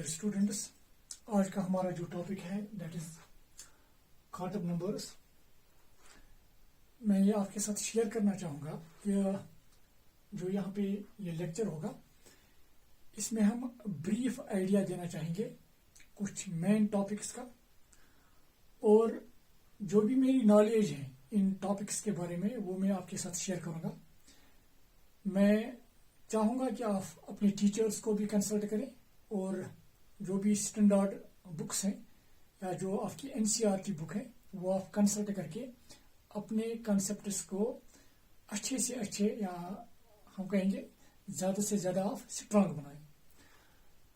Dear students, आज का हमारा जो टॉपिक है दैट इज क्वांटम नंबर्स। मैं ये आपके साथ शेयर करना चाहूँगा कि जो यहाँ पे ये लेक्चर होगा इसमें हम ब्रीफ आइडिया देना चाहेंगे कुछ मेन टॉपिक्स का, और जो भी मेरी नॉलेज है इन टॉपिक्स के बारे में वो मैं आपके साथ शेयर करूँगा। मैं चाहूँगा कि आप अपने टीचर्स को भी कंसल्ट करें और जो भी स्टैंडर्ड बुक्स हैं या जो आपकी एनसीईआरटी बुक है वो आप कंसल्ट करके अपने कॉन्सेप्ट्स को अच्छे से अच्छे या हम कहेंगे ज़्यादा से ज़्यादा आप स्ट्रांग बनाएं।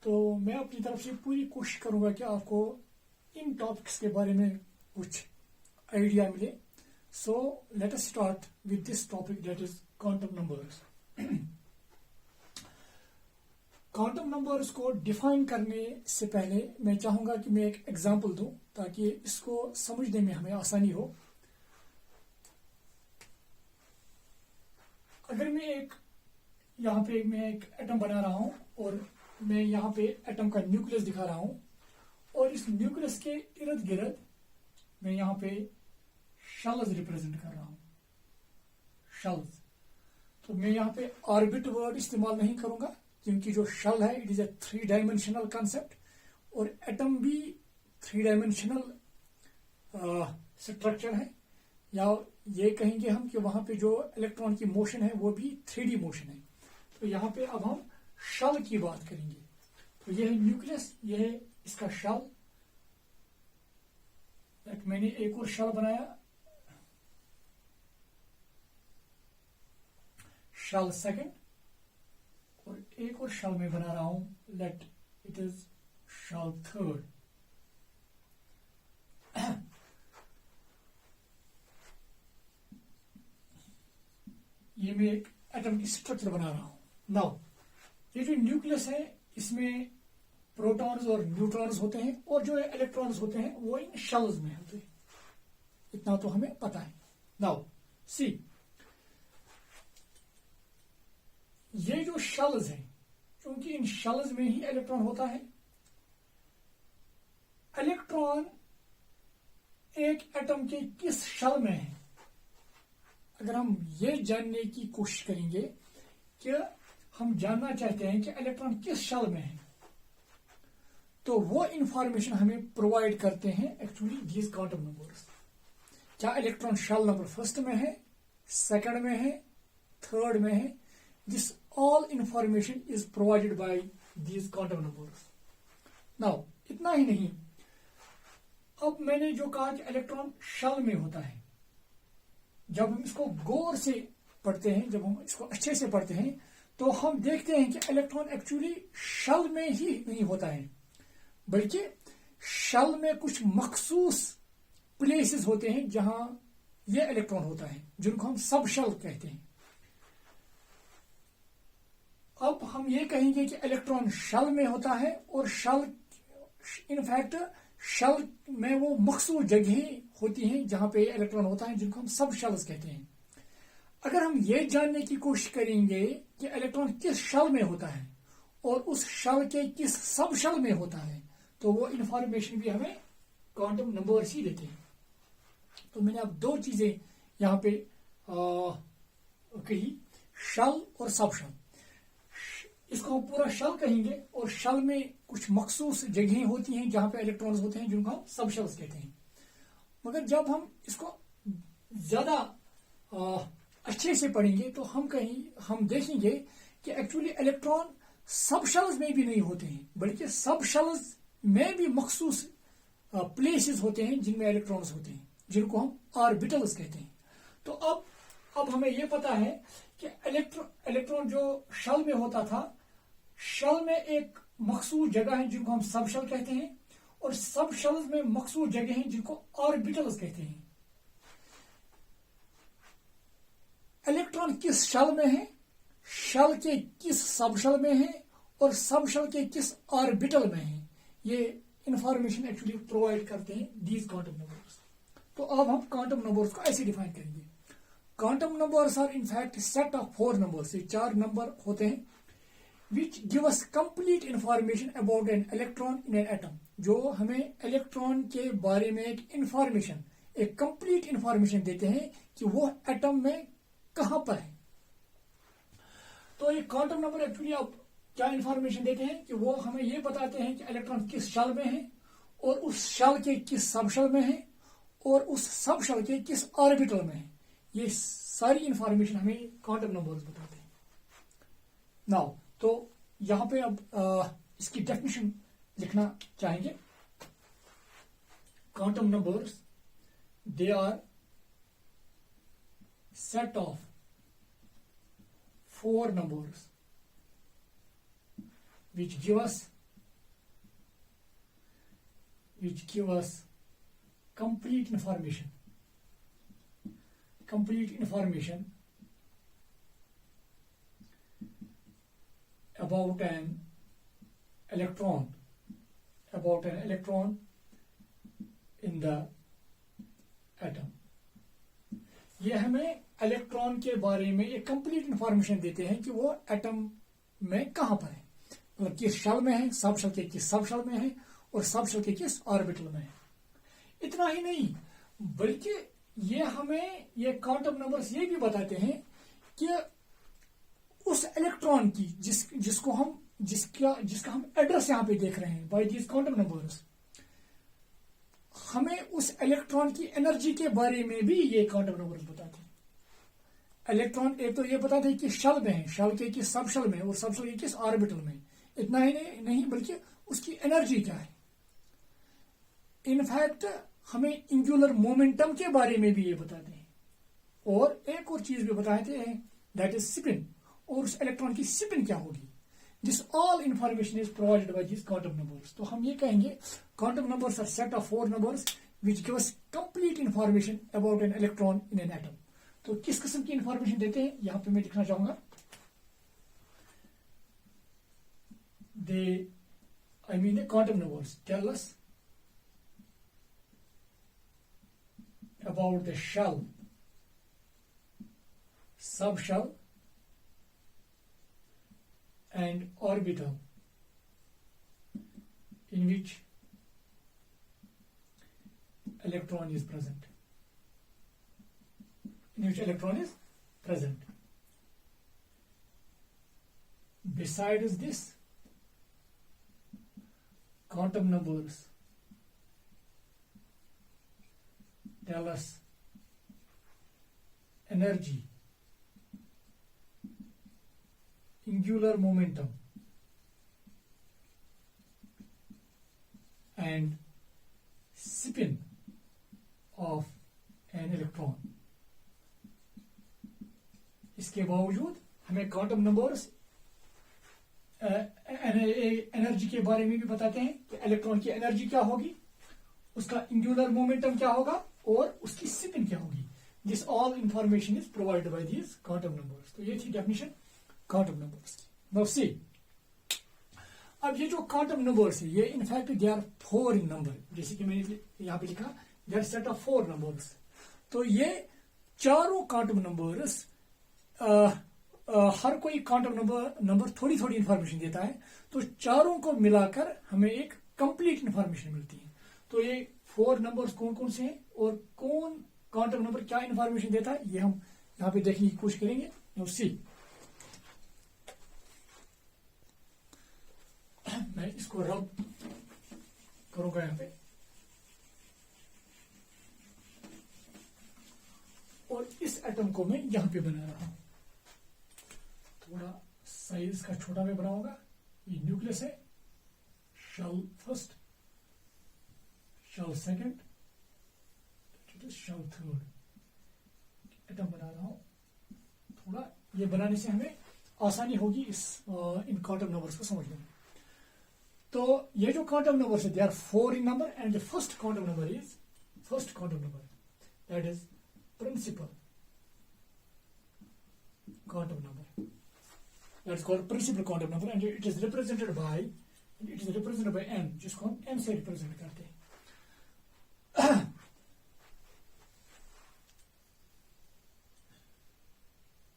तो मैं अपनी तरफ से पूरी कोशिश करूँगा कि आपको इन टॉपिक्स के बारे में कुछ आइडिया मिले। So let us start with this topic that is quantum numbers. Quantum numbers को डिफाइन करने से पहले मैं चाहूंगा कि मैं एक एग्जांपल दूं ताकि इसको समझने में हमें आसानी हो। अगर मैं यहाँ पे एक एटम बना रहा हूं और मैं यहाँ पे एटम का न्यूक्लियस दिखा रहा हूं और इस न्यूक्लियस के इर्द गिर्द मैं यहाँ पे शेल्स रिप्रेजेंट कर रहा हूं, शेल्स। तो मैं यहाँ पे ऑर्बिट वर्ड इस्तेमाल नहीं करूंगा क्योंकि जो शेल है it is a 3 dimensional concept और एटम भी 3 डायमेंशनल स्ट्रक्चर है, या ये कहेंगे हम कि वहां पे जो इलेक्ट्रॉन की मोशन है वो भी 3D मोशन है। तो यहाँ पे अब हम शेल की बात करेंगे। तो यह है न्यूक्लियस, यह है इसका शेल। मैंने एक और शेल बनाया, शेल सेकंड, और एक और शेल में बना रहा हूं, let it is shell third. ये मैं एक एटम की स्ट्रक्चर बना रहा हूं। नाउ ये जो न्यूक्लियस है इसमें प्रोटॉन्स और न्यूट्रॉन्स होते हैं और जो इलेक्ट्रॉन्स होते हैं वो इन शेल्स में होते हैं, इतना तो हमें पता है। नाउ सी, ये जो शेल्स हैं क्योंकि इन शेल्स में ही इलेक्ट्रॉन होता है। इलेक्ट्रॉन एक एटम के किस शेल में है, अगर हम ये जानने की कोशिश करेंगे कि हम जानना चाहते हैं कि इलेक्ट्रॉन किस शेल में है, तो वो इंफॉर्मेशन हमें प्रोवाइड करते हैं एक्चुअली दीज क्वांटम नंबर्स। क्या इलेक्ट्रॉन शेल नंबर फर्स्ट में है, सेकंड में है, थर्ड में है, this all information is provided by these quantum numbers. Now, इतना ही नहीं, अब मैंने जो कहा कि इलेक्ट्रॉन शेल में होता है, जब हम इसको गौर से पढ़ते हैं, जब हम इसको अच्छे से पढ़ते हैं तो हम देखते हैं कि इलेक्ट्रॉन एक्चुअली शेल में ही नहीं होता है, बल्कि शेल में कुछ मखसूस प्लेसेस होते हैं जहां ये इलेक्ट्रॉन होता है, जिनको हम सब शेल कहते हैं। अब हम ये कहेंगे कि इलेक्ट्रॉन शेल में होता है और शेल इनफैक्ट शेल में वो मखसूस जगहें होती हैं जहां पे इलेक्ट्रॉन होता है, जिनको हम सब शेल्स कहते हैं। अगर हम ये जानने की कोशिश करेंगे कि इलेक्ट्रॉन किस शेल में होता है और उस शेल के किस सब शेल में होता है, तो वो इंफॉर्मेशन भी हमें क्वांटम नंबर्स ही देते हैं। तो मैंने अब दो चीजें यहाँ पे कही, शेल और सब शेल। इसको हम पूरा शेल कहेंगे और शेल में कुछ मखसूस जगहें होती हैं जहां पे इलेक्ट्रॉन्स होते हैं, जिनको हम सब शेल्स कहते हैं। मगर जब हम इसको ज्यादा अच्छे से पढ़ेंगे तो हम देखेंगे कि एक्चुअली इलेक्ट्रॉन सब शेल्स में भी नहीं होते हैं, बल्कि सब शेल्स में भी मखसूस प्लेसेस होते हैं जिनमें इलेक्ट्रॉन्स होते हैं, जिनको हम ऑर्बिटल्स कहते हैं। तो अब हमें यह पता है कि इलेक्ट्रॉन जो शेल में होता था, शेल में एक मखसूस जगह है जिनको हम सब शेल कहते हैं, और सब शेल्स में मखसूस जगह हैं जिनको ऑर्बिटल्स कहते हैं। इलेक्ट्रॉन किस शेल में है, शेल के किस सब शेल में है और सब शेल के किस ऑर्बिटल में है, ये इंफॉर्मेशन एक्चुअली प्रोवाइड करते हैं दीज क्वांटम नंबर्स। तो अब हम क्वांटम नंबर्स को ऐसे डिफाइन करेंगे। Quantum numbers are in fact set of 4 numbers, ये 4 नंबर होते हैं which give us complete information about an electron in an atom, जो हमें इलेक्ट्रॉन के बारे में एक इंफॉर्मेशन, एक कंप्लीट इंफॉर्मेशन देते हैं कि वो एटम में कहां पर है। तो ये क्वांटम नंबर एक्चुअली आप क्या इंफॉर्मेशन देते हैं कि वो हमें ये बताते हैं कि इलेक्ट्रॉन किस शल में है और उस शल के किस सबशल में है और उस सबशल के किस ऑर्बिटल में है। ये सारी इंफॉर्मेशन हमें क्वांटम नंबर्स बताते हैं। नाउ तो यहां पे अब इसकी डेफिनेशन लिखना चाहेंगे। Quantum numbers they are set of 4 numbers which give us complete information about an electron in the atom। ये हमें इलेक्ट्रॉन के बारे में एक कंप्लीट इंफॉर्मेशन देते हैं कि वो एटम में कहां पर है, मतलब किस शल में है, सब शल के किस सब शल में है और सब शल के किस ऑर्बिटल में है। इतना ही नहीं बल्कि ये हमें ये क्वांटम नंबर्स ये भी बताते हैं कि उस इलेक्ट्रॉन की जिसका हम एड्रेस यहां पे देख रहे हैं बाय दीज क्वांटम नंबर्स, हमें उस इलेक्ट्रॉन की एनर्जी के बारे में भी ये क्वांटम नंबर्स बताते हैं। इलेक्ट्रॉन एक तो ये बताते हैं कि शल में है, शल के किस सबशल में और सबशल के किस ऑर्बिटल में। इतना ही नहीं बल्कि उसकी एनर्जी क्या है। इनफैक्ट हमें एंगुलर मोमेंटम के बारे में भी ये बताते हैं और एक और चीज भी बताते हैं, दैट इज स्पिन, और उस इलेक्ट्रॉन की स्पिन क्या होगी। This all information is provided by this quantum numbers. तो हम ये कहेंगे quantum numbers are set of 4 numbers which give us complete information about an electron in an atom. तो किस किस्म की इंफॉर्मेशन देते हैं यहां पे मैं लिखना चाहूंगा। the quantum numbers tell us about the shell, subshell and orbital in which electron is present. Besides this, quantum numbers tell us energy, angular momentum and spin of an electron. इसके बावजूद हमें क्वांटम नंबर्स एनर्जी के बारे में भी बताते हैं कि इलेक्ट्रॉन की एनर्जी क्या होगी, उसका एंगुलर मोमेंटम क्या होगा और उसकी स्पिन क्या होगी। This all information is provided by these quantum numbers. तो ये थी डेफिनेशन क्वांटम नंबर्स की। नाउ सी, अब ये जो क्वांटम नंबर्स है ये in fact they are 4 in number, जैसे कि मैंने यहां पे लिखा they are set of 4 numbers. तो ये चारों क्वांटम नंबर्स हर कोई क्वांटम नंबर थोड़ी थोड़ी इंफॉर्मेशन देता है, तो चारों को मिलाकर हमें एक कंप्लीट इंफॉर्मेशन मिलती है। तो ये 4 नंबर्स कौन कौन से हैं और कौन क्वांटम नंबर क्या इंफॉर्मेशन देता है ये हम यहां पे देखने की कोशिश करेंगे। नाउ सी, मैं इसको रब करूंगा यहां पे और इस एटम को मैं यहां पे बना रहा हूं। थोड़ा साइज का छोटा में बनाऊंगा। ये न्यूक्लियस है, shell first, shell second, shell third atom बना रहा हूं। थोड़ा ये बनाने से हमें आसानी होगी इन क्वांटम नंबर्स को समझने में। तो ये जो क्वांटम नंबर्स है they are 4 in number and the first quantum number that is principal quantum number. That's called principal quantum number and it is represented by n, जिसको हम n से रिप्रेजेंट करते हैं।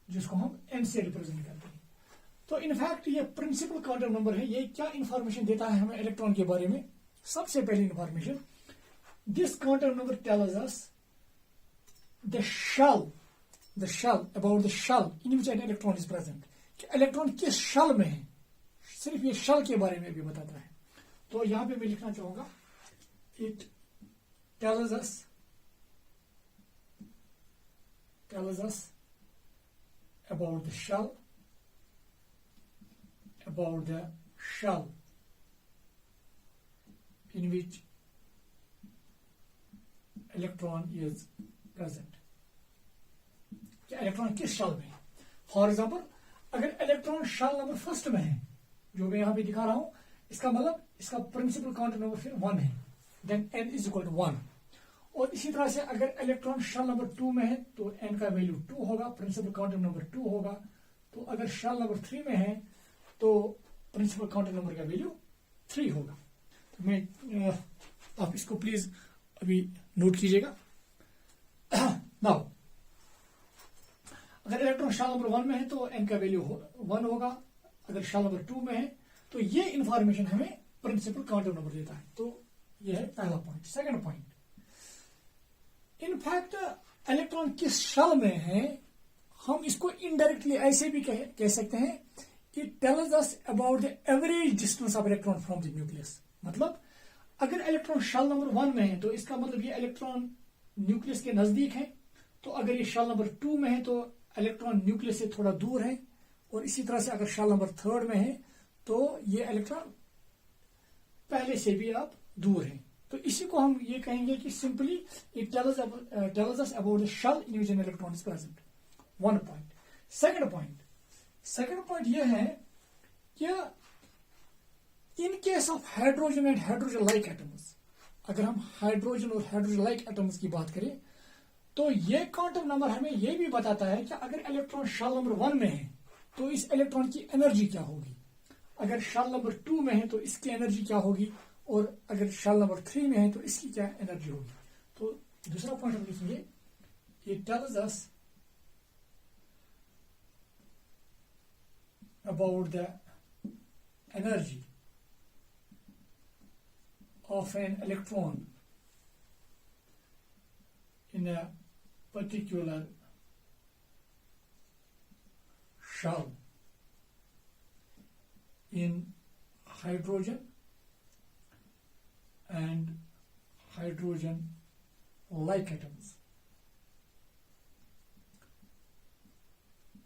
जिसको हम n से रिप्रेजेंट करते हैं। तो इनफैक्ट ये प्रिंसिपल क्वांटम नंबर है। ये क्या इंफॉर्मेशन देता है हमें इलेक्ट्रॉन के बारे में? सबसे पहली information, this quantum number tells us the shell about the shell in which an electron is present, कि इलेक्ट्रॉन किस शल में है, सिर्फ ये शल के बारे में भी बताता है। तो यहां पे मैं लिखना चाहूंगा, it tells us about the shell in which electron is present, कि इलेक्ट्रॉन किस शल में है। फॉर एग्जाम्पल, अगर इलेक्ट्रॉन शल नंबर फर्स्ट में है, जो मैं यहां पे दिखा रहा हूं, इसका मतलब इसका प्रिंसिपल क्वांटम नंबर फिर 1 है, then n is equal to 1। और इसी तरह से अगर इलेक्ट्रॉन शल नंबर 2 में है तो n का वैल्यू 2 होगा, प्रिंसिपल क्वांटम नंबर 2 होगा। तो अगर शल नंबर 3 में है तो प्रिंसिपल क्वांटम नंबर का वैल्यू 3 होगा। तो मैं आप इसको प्लीज अभी नोट कीजिएगा। नाउ अगर इलेक्ट्रॉन शल नंबर 1 में है तो n का वैल्यू 1 होगा, अगर शल नंबर 2 में है तो ये इंफॉर्मेशन हमें प्रिंसिपल क्वांटम नंबर देता है। तो ये है पहला point. Second point, in fact electron किस शल में है, हम इसको इनडायरेक्टली ऐसे भी कह सकते हैं, it tells us about the average distance of electron from the nucleus. मतलब अगर इलेक्ट्रॉन शल नंबर 1 में है तो इसका मतलब ये इलेक्ट्रॉन न्यूक्लियस के नजदीक है, तो अगर ये शल नंबर 2 में है तो इलेक्ट्रॉन न्यूक्लियस से थोड़ा दूर है, और इसी तरह से अगर शल नंबर 3 में है तो ये इलेक्ट्रॉन पहले से भी आप दूर है। तो इसी को हम ये कहेंगे कि simply it tells us about the shell in which an electron is present. One point. Second point ये है कि in case of hydrogen and hydrogen like atoms, अगर हम हाइड्रोजन और हाइड्रोजन लाइक एटम्स की बात करें तो ये क्वांटम नंबर हमें ये भी बताता है कि अगर इलेक्ट्रॉन शेल नंबर 1 में है तो इस इलेक्ट्रॉन की एनर्जी क्या होगी, अगर शेल नंबर 2 में है तो इसकी एनर्जी क्या होगी, और अगर शेल नंबर 3 में है तो इसकी क्या एनर्जी होगी। तो दूसरा पॉइंट हम लिखेंगे, it tells us about the energy of an electron in a particular shell in hydrogen and hydrogen like atoms।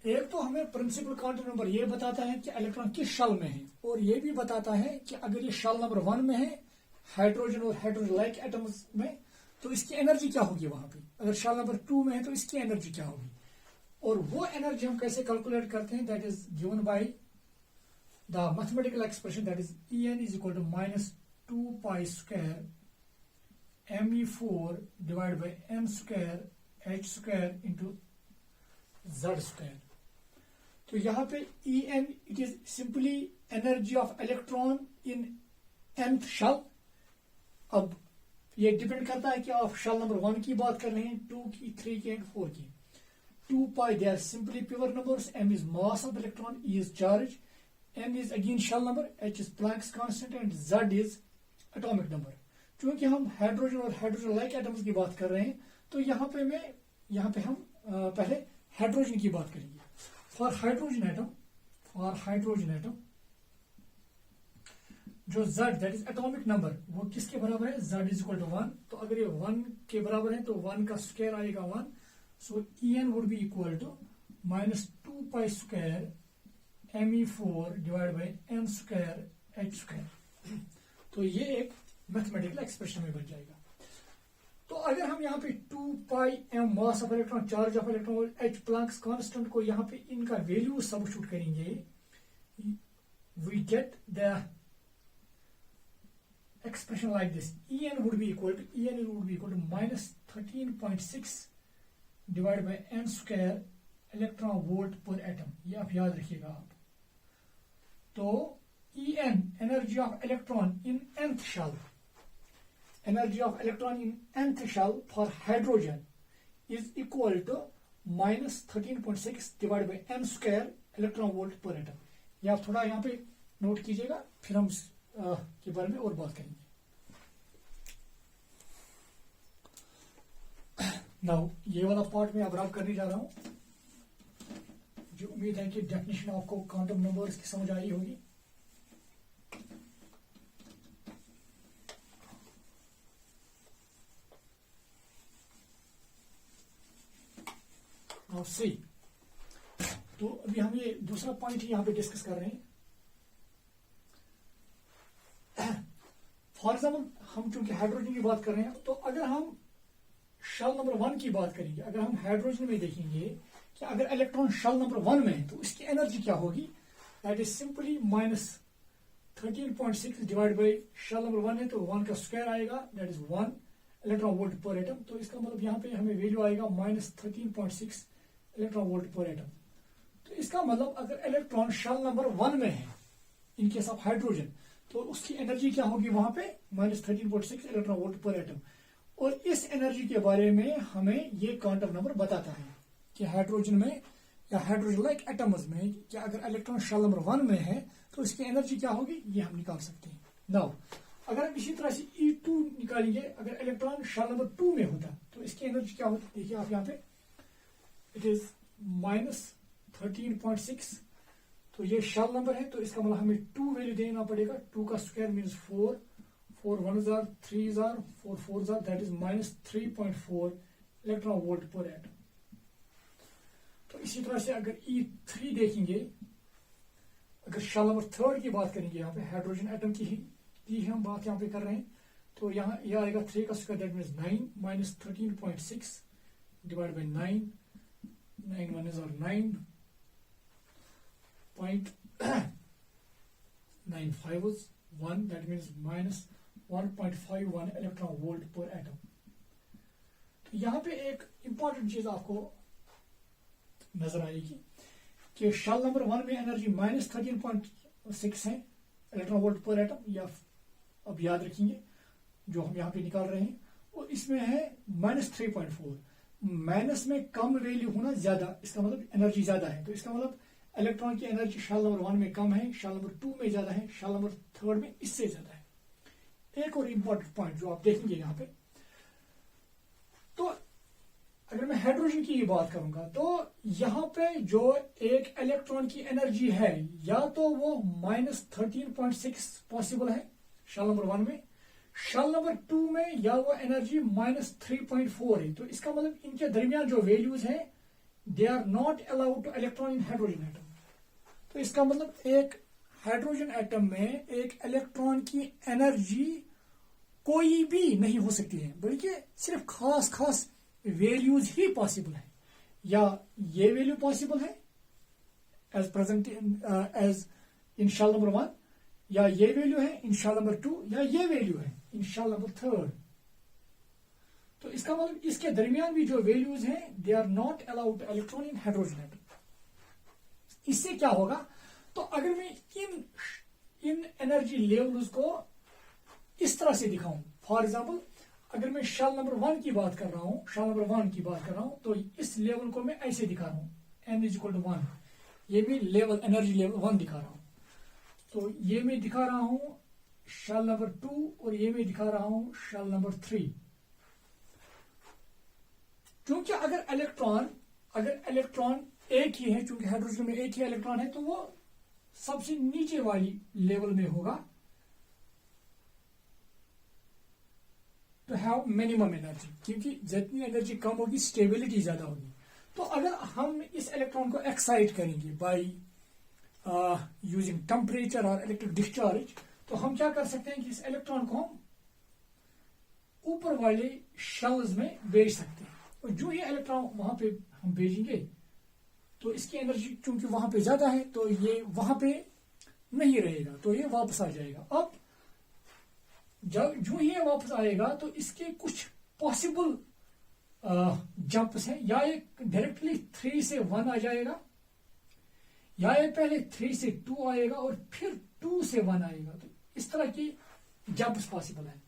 एक तो हमें प्रिंसिपल क्वांटम नंबर ये बताता है कि इलेक्ट्रॉन किस शेल में है, और ये भी बताता है कि अगर ये शेल नंबर 1 में है हाइड्रोजन और हाइड्रोजन लाइक एटम्स में तो इसकी एनर्जी क्या होगी वहां पे, अगर शेल नंबर 2 में है तो इसकी एनर्जी क्या होगी। और वो एनर्जी हम कैसे कैलकुलेट करते हैं, that is given by the mathematical expression, that is En is equal to -2 pi square Me4 divide by m square h square into z square. तो यहां पे En it is simply energy of electron in nth shell. अब ये depend करता है कि आप shell number 1 की बात कर रहे हैं, 2 की, 3 की एंड 4 की। 2 pi they are simply pure numbers, m is mass of electron, E is charge, n is again shell number, h is Planck's constant and z is atomic number. क्योंकि हम हाइड्रोजन और हाइड्रोजन लाइक एटम्स की बात कर रहे हैं तो यहाँ पे हम पहले हाइड्रोजन की बात करेंगे। फॉर हाइड्रोजन एटम जो Z that is atomic number वो किसके बराबर है, Z इज इक्वल टू 1। तो अगर ये 1 के बराबर है तो 1 का स्क्वायर आएगा 1, so En would be equal to -2 pi square Me4 divide by m square h square. तो ये एक मैथमेटिकल एक्सप्रेशन में बन जाएगा। तो अगर हम यहाँ पे 2 pi m mass of electron, charge of electron और h प्लैंक्स कांस्टेंट को यहाँ पे इनका वैल्यू सबस्टिट्यूट करेंगे, we get the expression like this. En would be equal to -13.6 divided by m square electron volt per atom। ये आप याद रखिएगा आप। तो En energy of electron in nth shell, for hydrogen is equal to -13.6 divided by m square electron volt per atom। या आप थोड़ा यहाँ पे नोट कीजिएगा, फिर हम के बारे में और बात करेंगे। नाउ ये वाला पार्ट मैं अब रब करने जा रहा हूं। जो उम्मीद है कि डेफिनेशन आपको क्वांटम नंबर्स की समझ आई होगी। नाउ सी, तो अभी हम ये दूसरा पॉइंट ही यहां पे डिस्कस कर रहे हैं। फॉर एग्जाम्पल हम चूंकि हाइड्रोजन की बात कर रहे हैं, तो अगर हम शेल नंबर 1 की बात करेंगे, अगर हम हाइड्रोजन में देखेंगे कि अगर इलेक्ट्रॉन शेल नंबर 1 में है तो इसकी एनर्जी क्या होगी, that is simply -13.6 divide by shell number 1 है तो 1 का स्क्वायर आएगा, that is 1 electron volt per atom. तो इसका मतलब यहाँ पे हमें वैल्यू आएगा -13.6 इलेक्ट्रॉन वोल्ट पर एटम। तो इसका मतलब अगर इलेक्ट्रॉन शेल नंबर 1 में है इन केस ऑफ हाइड्रोजन, तो उसकी एनर्जी क्या होगी वहां पे -13.6 इलेक्ट्रॉन वोल्ट पर एटम। और इस एनर्जी के बारे में हमें ये क्वांटम नंबर बताता है कि हाइड्रोजन में या हाइड्रोजन लाइक एटम्स में कि अगर इलेक्ट्रॉन शेल नंबर 1 में है तो इसकी एनर्जी क्या होगी, ये हम निकाल सकते हैं। नाउ अगर हम इसी तरह से E2 निकालेंगे, अगर इलेक्ट्रॉन शेल नंबर 2 में होता तो इसकी एनर्जी क्या होती, देखिए आप यहाँ पे इट इज -13.6। तो ये शेल नंबर है तो इसका मतलब हमें 2 वैल्यू देना पड़ेगा। 2 का square means 4, 4 1 jar 3 jar 4 4 jar, that is -3.4 electron volt per atom. तो इसी तरह से अगर E3 देखेंगे, अगर शेल नंबर 3 की बात करेंगे, यहाँ पे हाइड्रोजन एटम की ही हम बात यहाँ पे कर रहे हैं, तो यहाँ ये आएगा 3 का square, that means 9 -13.6 divide by 9, 9 1 jar 9.95 1, that means -1.51 electron volt per atom. तो यहां पे एक इंपॉर्टेंट चीज आपको नजर आएगी कि शेल नंबर 1 में एनर्जी -13.6 है इलेक्ट्रॉन वोल्ट पर एटम, या अब याद रखेंगे जो हम यहाँ पे निकाल रहे हैं, और इसमें है -3.4। माइनस में कम वैल्यू होना ज्यादा, इसका मतलब एनर्जी ज्यादा है। तो इसका मतलब इलेक्ट्रॉन की एनर्जी शेल नंबर 1 में कम है, शेल नंबर 2 में ज्यादा है, शेल नंबर 3 में इससे ज्यादा है। एक और इंपॉर्टेंट पॉइंट जो आप देखेंगे यहाँ पे, तो अगर मैं हाइड्रोजन की बात करूंगा तो यहाँ पे जो एक इलेक्ट्रॉन की एनर्जी है, या तो वो -13.6 पॉसिबल है शेल नंबर 1 में, शेल नंबर 2 में या वो एनर्जी -3.4 है। तो इसका मतलब इनके दरमियान जो वैल्यूज है they are not allowed to electron in hydrogen atom. तो इसका मतलब एक हाइड्रोजन एटम में एक इलेक्ट्रॉन की एनर्जी कोई भी नहीं हो सकती है, बल्कि सिर्फ खास खास वैल्यूज ही पॉसिबल है। या ये वैल्यू पॉसिबल है as present as in shell number 1, या ये वैल्यू है इन शेल नंबर 2, या ये वैल्यू है इन शेल नंबर 3। तो इसका मतलब इसके दरमियान भी जो वैल्यूज हैं they are not allowed electron in hydrogen atom. इससे क्या होगा, तो अगर मैं इन एनर्जी लेवल्स को इस तरह से दिखाऊं, फॉर एग्जांपल अगर मैं शेल नंबर 1 की बात कर रहा हूं, शेल नंबर 1 की बात कर रहा हूं, तो इस लेवल को मैं ऐसे दिखा रहा हूं, n = 1। ये मैं लेवल एनर्जी लेवल 1 दिखा रहा हूं। तो ये मैं दिखा रहा हूं शेल नंबर 2, और ये मैं दिखा रहा हूं शेल नंबर 3। क्योंकि अगर इलेक्ट्रॉन एक ही है, चूंकि हाइड्रोजन में एक ही इलेक्ट्रॉन है, तो वो सबसे नीचे वाली लेवल में होगा टू हैव मिनिमम एनर्जी, क्योंकि जितनी एनर्जी कम होगी स्टेबिलिटी ज्यादा होगी। तो अगर हम इस इलेक्ट्रॉन को एक्साइट करेंगे बाय यूजिंग टेम्परेचर और इलेक्ट्रिक डिस्चार्ज, तो हम क्या कर सकते हैं कि इस इलेक्ट्रॉन को हम ऊपर वाले शेल्स में भेज सकते हैं। और जो ही इलेक्ट्रॉन वहां पे हम भेजेंगे तो इसकी एनर्जी चूंकि वहां पे ज्यादा है, तो ये वहां पे नहीं रहेगा, तो ये वापस आ जाएगा। अब जब जो ही ये वापस आएगा तो इसके कुछ पॉसिबल जंप्स हैं, या ये डायरेक्टली 3 से 1 आ जाएगा, या ये पहले 3 से 2 आएगा और फिर 2 से 1 आएगा। तो इस तरह की जंप्स पॉसिबल है।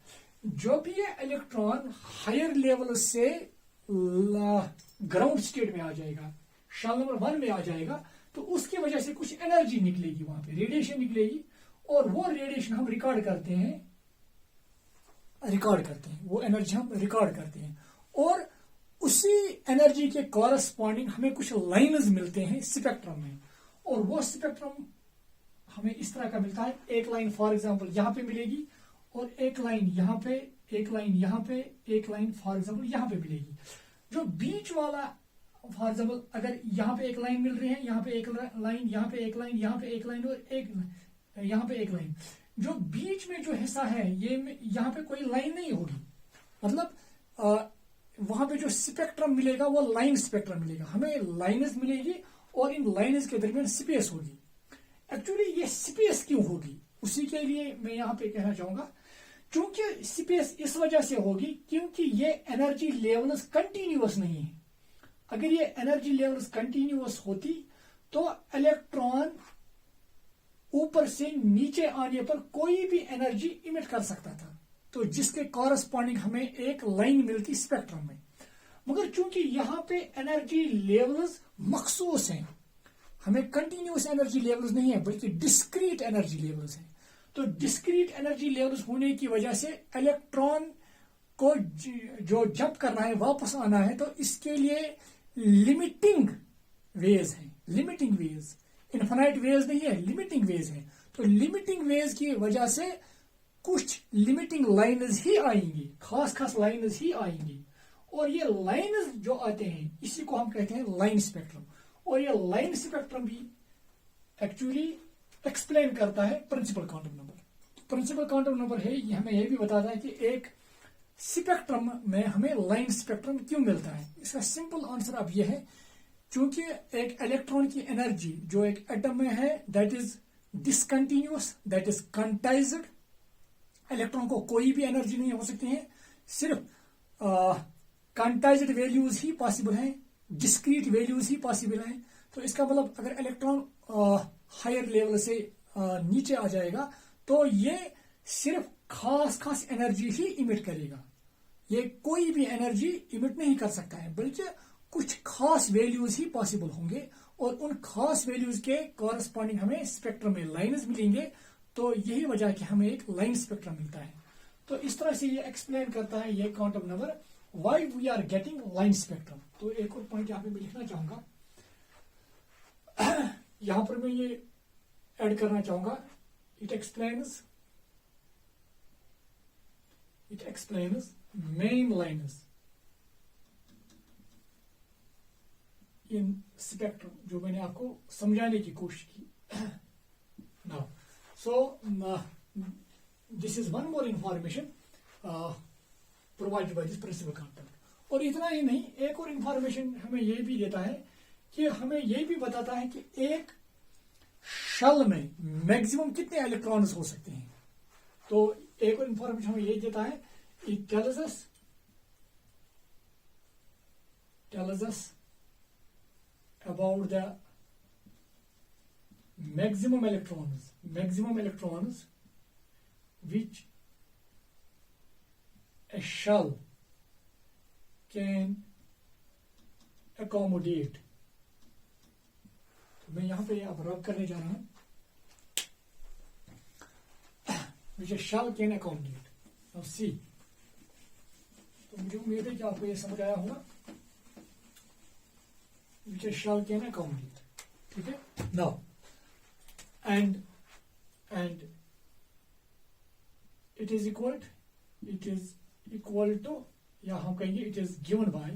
जो भी ये इलेक्ट्रॉन हायर लेवल से ग्राउंड स्टेट में आ जाएगा, शेल नंबर 1 में आ जाएगा, तो उसकी वजह से कुछ एनर्जी निकलेगी, वहां पे रेडिएशन निकलेगी, और वो रेडिएशन हम रिकॉर्ड करते हैं, वो एनर्जी हम रिकॉर्ड करते हैं, और उसी एनर्जी के कॉरस्पॉन्डिंग हमें कुछ लाइन्स मिलते हैं स्पेक्ट्रम में, और वो स्पेक्ट्रम हमें इस तरह का मिलता है। एक लाइन फॉर एग्जांपल यहां पे मिलेगी, और एक लाइन यहां पे, एक लाइन यहां पे, एक लाइन फॉर एग्जांपल यहां पे मिलेगी। जो बीच वाला फॉर एग्जांपल अगर यहां पे एक लाइन मिल रही है, यहां पे एक लाइन, यहां पे एक लाइन, यहां पे एक लाइन, और एक यहां पे एक लाइन, जो बीच में जो हिस्सा है ये यहां पे कोई लाइन नहीं होगी, मतलब वहां पे जो स्पेक्ट्रम मिलेगा वो लाइन स्पेक्ट्रम मिलेगा, हमें लाइन्स मिलेगी, और इन लाइन्स के दरमियान स्पेस होगी। एक्चुअली ये स्पेस क्यों होगी, उसी के लिए मैं यहां पे कहना चाहूंगा, क्योंकि स्पेस इस वजह से होगी क्योंकि ये एनर्जी लेवल्स कंटिन्यूअस नहीं है। अगर ये एनर्जी लेवल्स कंटिन्यूअस होती तो इलेक्ट्रॉन ऊपर से नीचे आने पर कोई भी एनर्जी इमिट कर सकता था, तो जिसके कॉरस्पॉन्डिंग हमें एक लाइन मिलती स्पेक्ट्रम में। मगर चूंकि यहां पे एनर्जी लेवल्स मखसूस हैं, हमें कंटिन्यूअस एनर्जी लेवल्स नहीं है बल्कि डिस्क्रीट एनर्जी लेवल्स हैं, तो डिस्क्रीट एनर्जी लेवल्स होने की वजह से इलेक्ट्रॉन को जो जंप करना है, वापस आना है, तो इसके लिए लिमिटिंग वेज है, लिमिटिंग वेज, इनफाइनाइट वेज नहीं है, लिमिटिंग वेज है। तो लिमिटिंग वेज की वजह से कुछ लिमिटिंग लाइन्स ही आएंगी, खास खास लाइन्स ही आएंगी, और ये लाइन्स जो आते हैं इसी को हम कहते हैं लाइन स्पेक्ट्रम, और ये लाइन स्पेक्ट्रम भी एक्चुअली एक्सप्लेन करता है principal quantum number. Principal quantum number है ये हमें यह भी बताता है कि एक स्पेक्ट्रम में हमें लाइन स्पेक्ट्रम क्यों मिलता है। इसका सिंपल आंसर अब यह है, क्योंकि एक इलेक्ट्रॉन की एनर्जी जो एक एटम में है that is discontinuous, that is quantized. Electron को कोई भी एनर्जी नहीं हो सकती है, सिर्फ क्वांटाइज्ड वैल्यूज ही पॉसिबल हैं, डिस्क्रीट वैल्यूज ही पॉसिबल हैं। तो इसका मतलब अगर इलेक्ट्रॉन हायर लेवल से नीचे आ जाएगा तो ये सिर्फ खास खास एनर्जी ही इमिट करेगा, ये कोई भी एनर्जी इमिट नहीं कर सकता है, बल्कि कुछ खास वैल्यूज ही पॉसिबल होंगे, और उन खास वैल्यूज के कॉरस्पॉन्डिंग हमें स्पेक्ट्रम में लाइन्स मिलेंगे, तो यही वजह है कि हमें एक लाइन स्पेक्ट्रम मिलता है। तो इस तरह से ये एक्सप्लेन करता है ये quantum number why we are getting line spectrum. तो एक और पॉइंट यहां पे मैं लिखना चाहूंगा, यहां पर मैं ये ऐड करना चाहूंगा, it explains main lines in spectrum, जो मैंने आपको समझाने की कोशिश की। Now so this is one more information provided by this principle quantum. और इतना ही नहीं, एक और इंफॉर्मेशन हमें यह भी देता है कि हमें यह भी बताता है कि एक शेल में मैक्सिमम कितने इलेक्ट्रॉन्स हो सकते हैं। तो एक और इंफॉर्मेशन हमें यही देता है, it tells us about the maximum electrons which a shell can accommodate। तो मैं यहां पे अब रब करने जा रहा हूं, which a shell can accommodate। now see, तो मुझे उम्मीद है कि आपको ये समझ आया होगा, which a shell can accommodate। ठीक है, now and it is equal to, या हम कहेंगे it is given by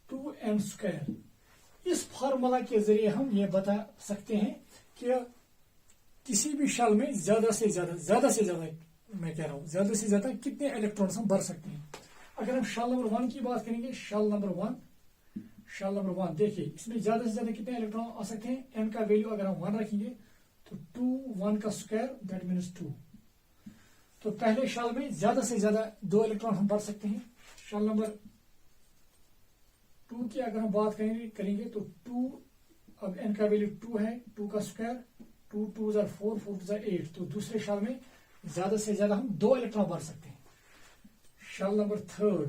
2m square। इस फार्मूला के जरिए हम ये बता सकते हैं कि किसी भी शेल में ज्यादा से ज्यादा मैं कह रहा हूं ज्यादा से ज्यादा कितने इलेक्ट्रॉन्स हम भर सकते हैं। अगर हम शेल नंबर 1 की बात करेंगे, शेल नंबर वन देखिए, इसमें ज्यादा से ज्यादा कितने इलेक्ट्रॉन आ सकते हैं। n का वैल्यू अगर हम 1 रखेंगे तो 1 का स्क्वायर दैट मीन्स 2। तो पहले शेल में ज्यादा से ज्यादा 2 इलेक्ट्रॉन हम भर सकते हैं। शेल नंबर 2 की अगर हम बात करेंगे तो 2, अब n का वैल्यू 2 है, 2 का स्क्वायर, 2 2 4 4 2 8। तो दूसरे शेल में ज्यादा से ज्यादा हम 2 इलेक्ट्रॉन भर सकते हैं। शेल नंबर 3,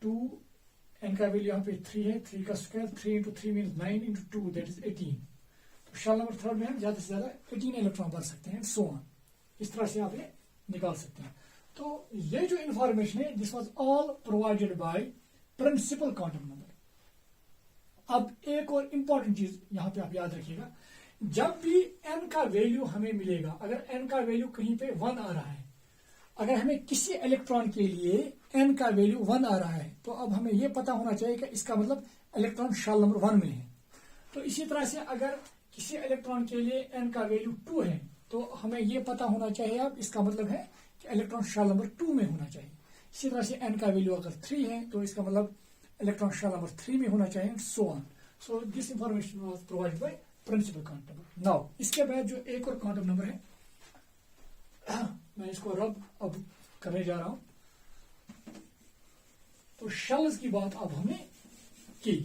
2 n का वैल्यू यहाँ पे 3 है, 3 का square, 3 into 3 mean 9 into 2 that is 18। तो शेल नंबर थर्ड में हम ज्यादा से ज्यादा 18 इलेक्ट्रॉन भर सकते हैं, सो ऑन। इस तरह से आप ये निकाल सकते हैं। तो ये जो इंफॉर्मेशन है this was all provided by principal quantum number. अब एक और इंपॉर्टेंट चीज यहां पे आप याद रखिएगा, जब भी n का वैल्यू हमें मिलेगा, अगर n का वैल्यू कहीं पे 1 आ रहा है, अगर हमें किसी इलेक्ट्रॉन के लिए n का वैल्यू 1 आ रहा है, तो अब हमें यह पता होना चाहिए कि इसका मतलब इलेक्ट्रॉन शेल नंबर 1 में है। तो इसी तरह से अगर किसी इलेक्ट्रॉन के लिए n का वैल्यू 2 है, तो हमें यह पता होना चाहिए अब इसका मतलब है कि इलेक्ट्रॉन शेल नंबर 2 में होना चाहिए। इसी तरह से n का वैल्यू अगर 3 है, तो इसका मतलब इलेक्ट्रॉन शेल नंबर 3 में होना चाहिए, so on. So this information was provided by principal quantum number. Now इसके बाद जो एक और क्वांटम नंबर है, मैं इसको रब अब करने जा रहा हूं। तो शेल्स की बात अब हमने की।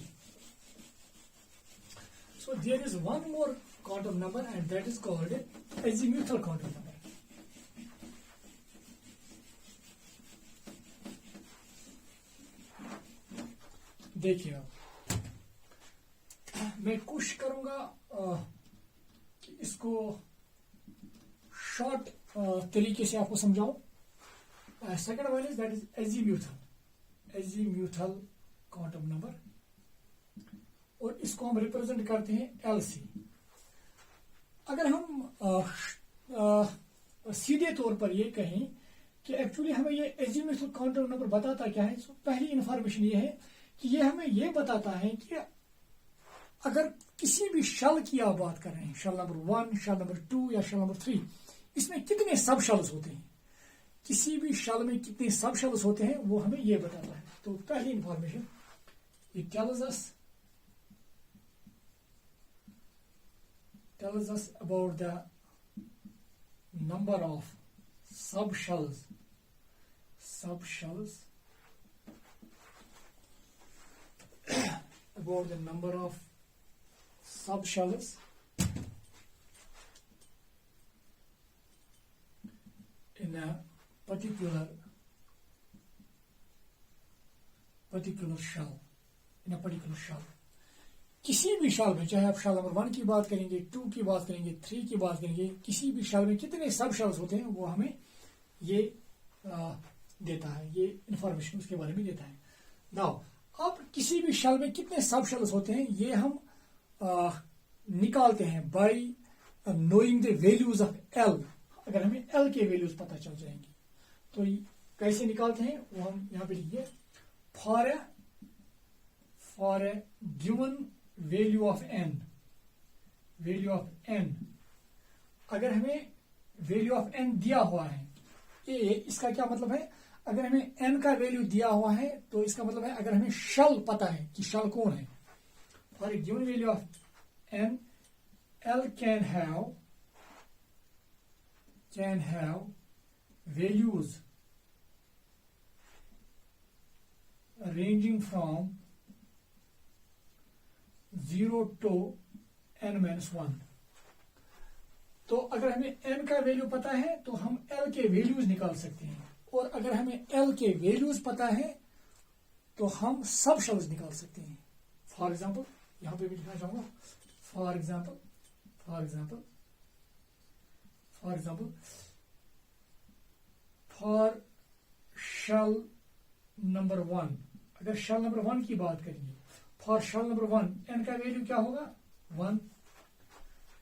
So there is one more quantum number and that is called azimuthal quantum number. देखिए अब मैं कोशिश करूंगा कि इसको शॉर्ट तरीके से आपको समझाऊं। Second one is that is azimuthal quantum number, और इसको हम रिप्रेजेंट करते हैं एल सी। अगर हम सीधे तौर पर ये कहें कि एक्चुअली हमें ये एजीम्यूथल क्वांटम नंबर बताता क्या है, तो पहली इंफॉर्मेशन ये है कि ये हमें ये बताता है कि अगर किसी भी शेल की आप बात कर रहे हैं, शेल नंबर 1, शेल नंबर 2 या शेल नंबर 3, इसमें कितने सब शेल्स होते हैं, किसी भी शेल में कितने सब शेल्स होते हैं, वो हमें ये बताता है। तो पहली information it tells us about the number of सब shells about the number of subshells in a particular shell, किसी भी शेल में, चाहे आप शेल नंबर 1 की बात करेंगे, 2 की बात करेंगे, 3 की बात करेंगे, किसी भी शेल में कितने सब शेल्स होते हैं वो हमें ये देता है, ये इंफॉर्मेशन उसके बारे में देता है। नाउ अब किसी भी शेल में कितने सब शेल्स होते हैं ये हम निकालते हैं bye knowing the values of L. अगर हमें एल के वैल्यूज पता चल जाएंगे तो कैसे निकालते हैं वो हम यहाँ पे लिखिए। For a given value of n, अगर हमें वैल्यू ऑफ एन दिया हुआ है, इसका क्या मतलब है, अगर हमें n का वैल्यू दिया हुआ है तो इसका मतलब है अगर हमें शेल पता है कि शेल कौन है, for a given value of n, L can have values ranging from 0 to n-1। तो अगर हमें n का वैल्यू पता है तो हम L के वैल्यूज निकाल सकते हैं, और अगर हमें L के वैल्यूज पता है तो हम सब शेल्स निकाल सकते हैं। फॉर एग्जाम्पल यहां पे भी लिखना चाहूंगा, for example for shell number 1, अगर शेल नंबर 1 की बात करेंगे, फॉर शेल नंबर 1 n का वैल्यू क्या होगा 1,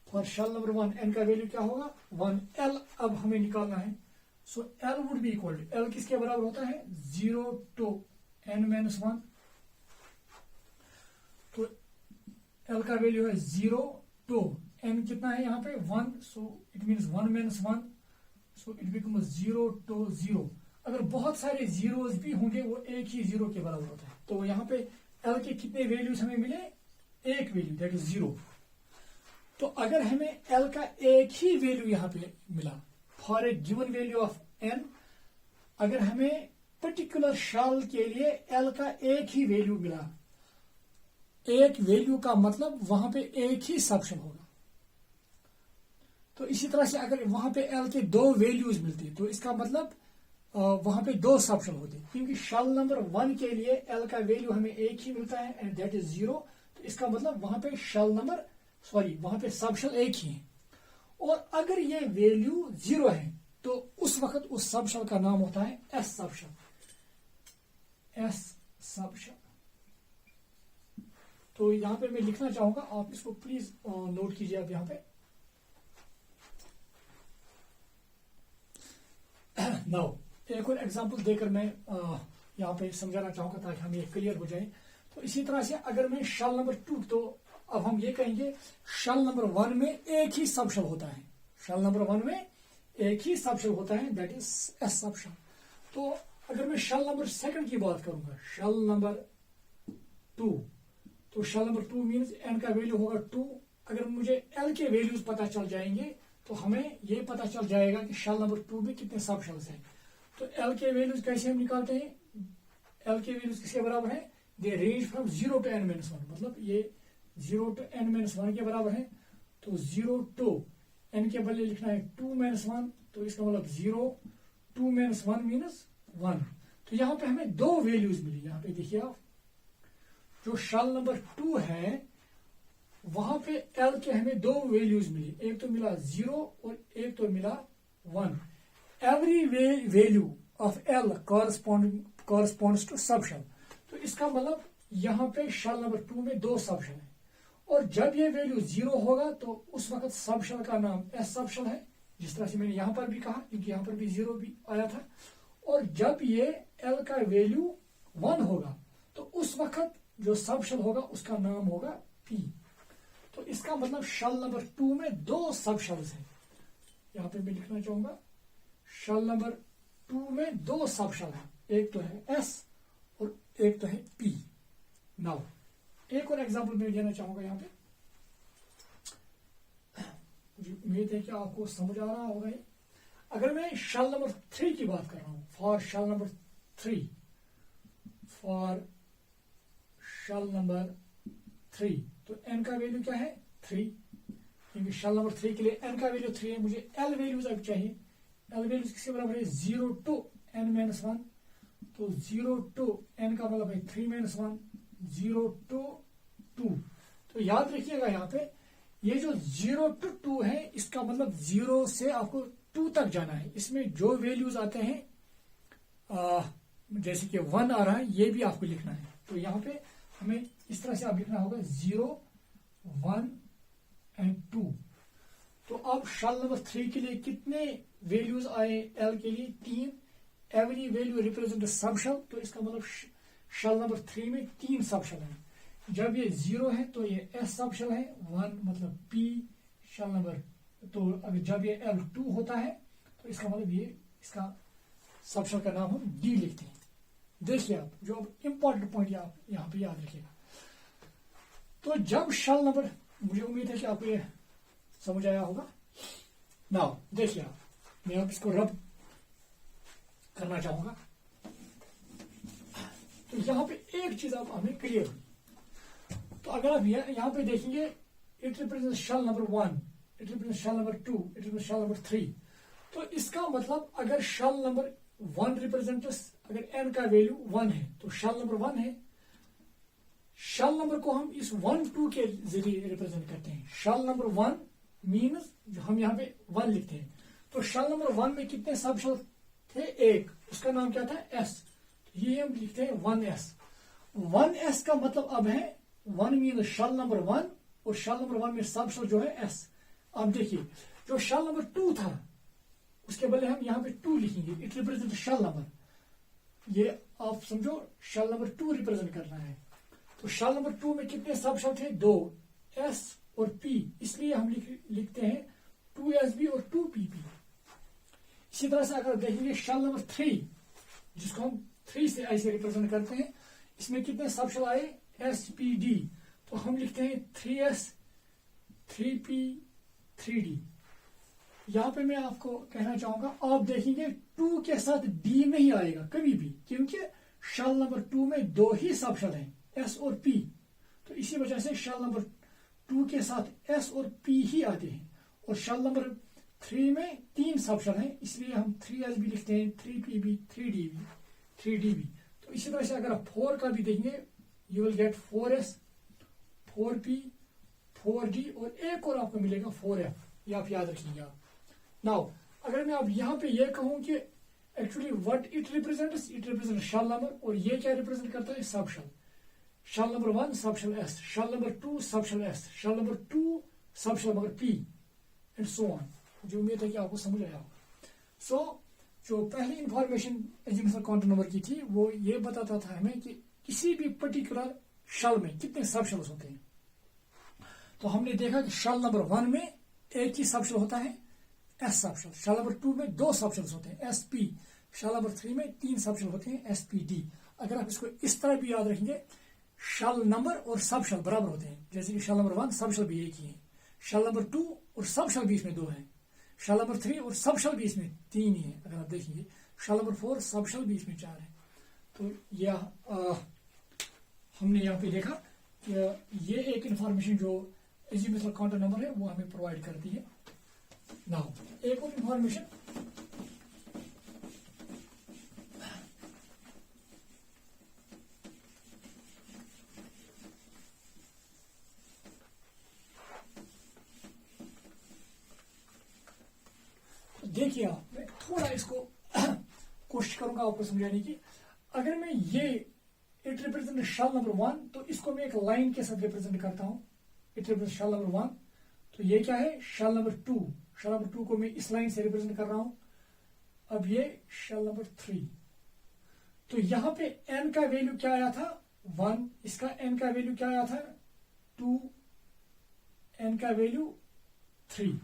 फॉर शेल नंबर 1 n का वैल्यू क्या होगा 1। L अब हमें निकालना है, so L would be equal to, L किसके बराबर होता है 0 to n-1। तो L का वैल्यू है 0 to n कितना है यहाँ पे 1, so it means 1-1, so it becomes 0 to 0। अगर बहुत सारे जीरोस भी होंगे वो एक ही जीरो के बराबर होता है। तो यहाँ पे L के कितने वैल्यूज हमें मिले, एक वैल्यू दैट इज 0। तो अगर हमें L का एक ही वैल्यू यहाँ पे मिला for a given value of n, अगर हमें पर्टिकुलर शेल के लिए L का एक ही वैल्यू मिला, एक वैल्यू का मतलब वहां पे एक ही सबशेल होगा। तो इसी तरह से अगर वहां पे L के 2 वैल्यूज मिलती तो इसका मतलब वहां पे दो सब शल होते हैं, क्योंकि शल नंबर 1 के लिए एल का वैल्यू हमें एक ही मिलता है एंड दैट इज 0। तो इसका मतलब वहां पे वहां पे सब शल एक ही है। और अगर ये वैल्यू 0 है तो उस वक्त उस सब शल का नाम होता है एस सब शल। तो यहां पे मैं लिखना चाहूंगा, आप इसको प्लीज नोट कीजिए आप यहां पे। नाउ एक और एग्जांपल देकर मैं यहाँ पे समझाना चाहूंगा ताकि हमें ये क्लियर हो जाए। तो इसी तरह से अगर मैं शल नंबर 2, तो अब हम ये कहेंगे शल नंबर 1 में एक ही सब शल होता है। शल नंबर 1 में एक ही सब शल होता है, दैट इज एस सब शल। तो अगर मैं शल नंबर 2 की बात करूंगा, शल नंबर 2, तो शल नंबर 2 मीन्स एन का वैल्यू होगा 2। अगर मुझे एल के वैल्यूज पता चल जाएंगे तो हमें ये पता चल जाएगा कि शल नंबर 2 में कितने सब शल्स हैं। तो एल के वैल्यूज कैसे हम निकालते हैं? एल के वैल्यूज किसके बराबर है? दे रेंज फ्रॉम 0 to n - 1, मतलब ये 0 to n - 1 के बराबर है। तो 0 to n के बदले लिखना है 2 - 1, तो इसका मतलब 0 2 - 1 मीन्स 1। तो यहाँ पे हमें दो वैल्यूज मिली। यहाँ पे देखिए आप, जो शल नंबर 2 है वहां पे एल के हमें दो वैल्यूज मिली, एक तो मिला 0 और एक तो मिला 1। Every value of l corresponds to subshell. तो इसका मतलब यहाँ पे शल नंबर 2 में दो सब शल है, और जब ये वैल्यू 0 होगा तो उस वक्त सब शल का नाम एस सब शल है, जिस तरह से मैंने यहां पर भी कहा, क्योंकि यहां पर भी 0 भी आया था। और जब ये एल का वैल्यू 1 होगा तो उस वक्त जो सब शल होगा उसका नाम होगा पी। तो इसका मतलब शल नंबर 2 में दो सब शल्स हैं। यहां पे मैं लिखना चाहूंगा, शल नंबर 2 में दो सब शल है, एक तो है एस और एक तो है पी। नाउ एक और एग्जांपल मैं देना चाहूंगा यहाँ पे, मुझे उम्मीद है कि आपको समझ आ रहा होगा। अगर मैं शल नंबर 3 की बात कर रहा हूं, फॉर शल नंबर 3, तो एन का वैल्यू क्या है? 3, क्योंकि शल नंबर 3 के लिए एन का वैल्यू 3 है। मुझे एल वैल्यूज अब चाहिए। एल वैल्यूज किसके बराबर है? 0 to n - 1। तो 0 to n का मतलब है 3 - 1, 0 to 2। तो याद रखिएगा यहाँ पे ये जो 0 to 2 है, इसका मतलब 0 से आपको 2 तक जाना है। इसमें जो वैल्यूज आते हैं जैसे कि 1 आ रहा है, ये भी आपको लिखना है। तो यहाँ पे हमें इस तरह से आप लिखना होगा 0 1 and 2। तो अब शल नंबर 3 के लिए कितने वैल्यूज आए? एल के लिए 3। एवरी वैल्यू रिप्रेजेंट सब शल, तो इसका मतलब शल नंबर 3 में 3 सब शल है। जब ये 0 है तो ये एस सब शल है, 1 मतलब पी शल नंबर। तो अगर जब ये एल 2 होता है तो इसका मतलब ये इसका सब शल का नाम हम डी लिखते हैं। देखिए आप, जो अब इंपॉर्टेंट पॉइंट आप यहाँ पे याद रखिएगा। तो जब शल नंबर, मुझे उम्मीद है कि आपको ये समझ आया होगा। नाउ देखिए आप, मैं अब इसको रब करना चाहूंगा। तो यहां पे एक चीज आप हमें क्लियर हुई। तो अगर आप यहां पे देखेंगे, it represent shall number 1, it represent shall number 2, it represent shall number 3। तो इसका मतलब अगर शल नंबर 1 रिप्रेजेंट्स, अगर एन का वैल्यू 1 है तो शल नंबर 1 है। शल नंबर को हम इस 1 2 के जरिए रिप्रेजेंट करते हैं। शल नंबर 1 मीन्स जो हम यहाँ पे 1 लिखते हैं। तो शल नंबर 1 में कितने सब शल थे? एक, उसका नाम क्या था? एस। ये हम लिखते हैं 1s। 1s का मतलब अब है 1 मीन शल नंबर 1, और शल नंबर 1 में सब शल जो है एस। अब देखिए, जो शल नंबर 2 था उसके बदले हम यहाँ पे 2 लिखेंगे, इट रिप्रेजेंट शल नंबर। ये आप समझो, शल नंबर 2 रिप्रेजेंट करना है। तो शल नंबर 2 में कितने सब शल थे? 2, एस और पी। इसलिए हम लिखते हैं 2sb और 2pp। इसी तरह से अगर देखेंगे शल नंबर 3, जिसको हम 3 से ऐसे रिप्रेजेंट करते हैं, इसमें कितने सब शल आए? spd। तो हम लिखते हैं 3s 3p 3d। यहां पे मैं आपको कहना चाहूंगा, आप देखेंगे 2 के साथ d नहीं आएगा कभी भी, क्योंकि शल नंबर 2 में 2 ही सब शल हैं, s और p। तो इसी वजह से शल नंबर 2 के साथ s और p ही आते हैं, और शल नंबर 3 में 3 सबशेल हैं, इसलिए हम 3s भी लिखते हैं, 3p भी, 3d भी, 3d भी। तो इसी तरह से अगर आप 4 का भी देखेंगे, you will get 4s, 4p, 4d और एक और आपको मिलेगा 4f, ये आप याद रखिएगा। नाउ अगर मैं अब यहाँ पे ये कहूँ कि actually what it represent shell number, और ये क्या रिप्रेजेंट करता है, subshell. Shell number 1 subshell s, shell number 2 subshell s, shell number 2 subshell number p and so on. जो उम्मीद है कि आपको समझ आया होगा। सो जो पहली इंफॉर्मेशन एजिमुथल काउंटर नंबर की थी वो ये बताता था हमें कि किसी भी पर्टिकुलर शेल में कितने सबशेल्स होते हैं। तो हमने देखा कि शेल नंबर 1 में एक ही सबशेल होता है, एस सबशेल। शेल नंबर 2 में 2 सबशेल्स होते हैं, एस पी। शेल नंबर 3 में 3 सबशेल होते हैं, एस पी डी। अगर आप इसको इस तरह भी याद रखेंगे, शेल नंबर और सबशेल बराबर होते हैं, जैसे कि शेल नंबर 1 सबशेल भी एक ही है, शेल नंबर 2 और सबशेल भी इसमें 2 है, शेल नंबर 3 और सबशेल भी इसमें 3 ही है। अगर आप देखेंगे शेल नंबर 4 सबशेल भी इसमें 4 है। तो यह हमने यहाँ पे देखा कि ये एक इंफॉर्मेशन जो एजिमुथल काउंटर नंबर है वो हमें प्रोवाइड करती है। नाउ एक और इंफॉर्मेशन, देखिए आप, मैं थोड़ा इसको कोशिश करूंगा आपको समझाने की। अगर मैं ये इट रिप्रेजेंट शेल नंबर 1, तो इसको मैं एक लाइन के साथ रिप्रेजेंट करता हूं, इट रिप्रेजेंट शेल नंबर 1। तो ये क्या है, शेल नंबर 2। शेल नंबर 2 को मैं इस लाइन से रिप्रेजेंट कर रहा हूं। अब ये शेल नंबर 3, तो यहां पे n का वैल्यू क्या आया था, 1। इसका n का वैल्यू क्या आया था, 2। n का वैल्यू 3।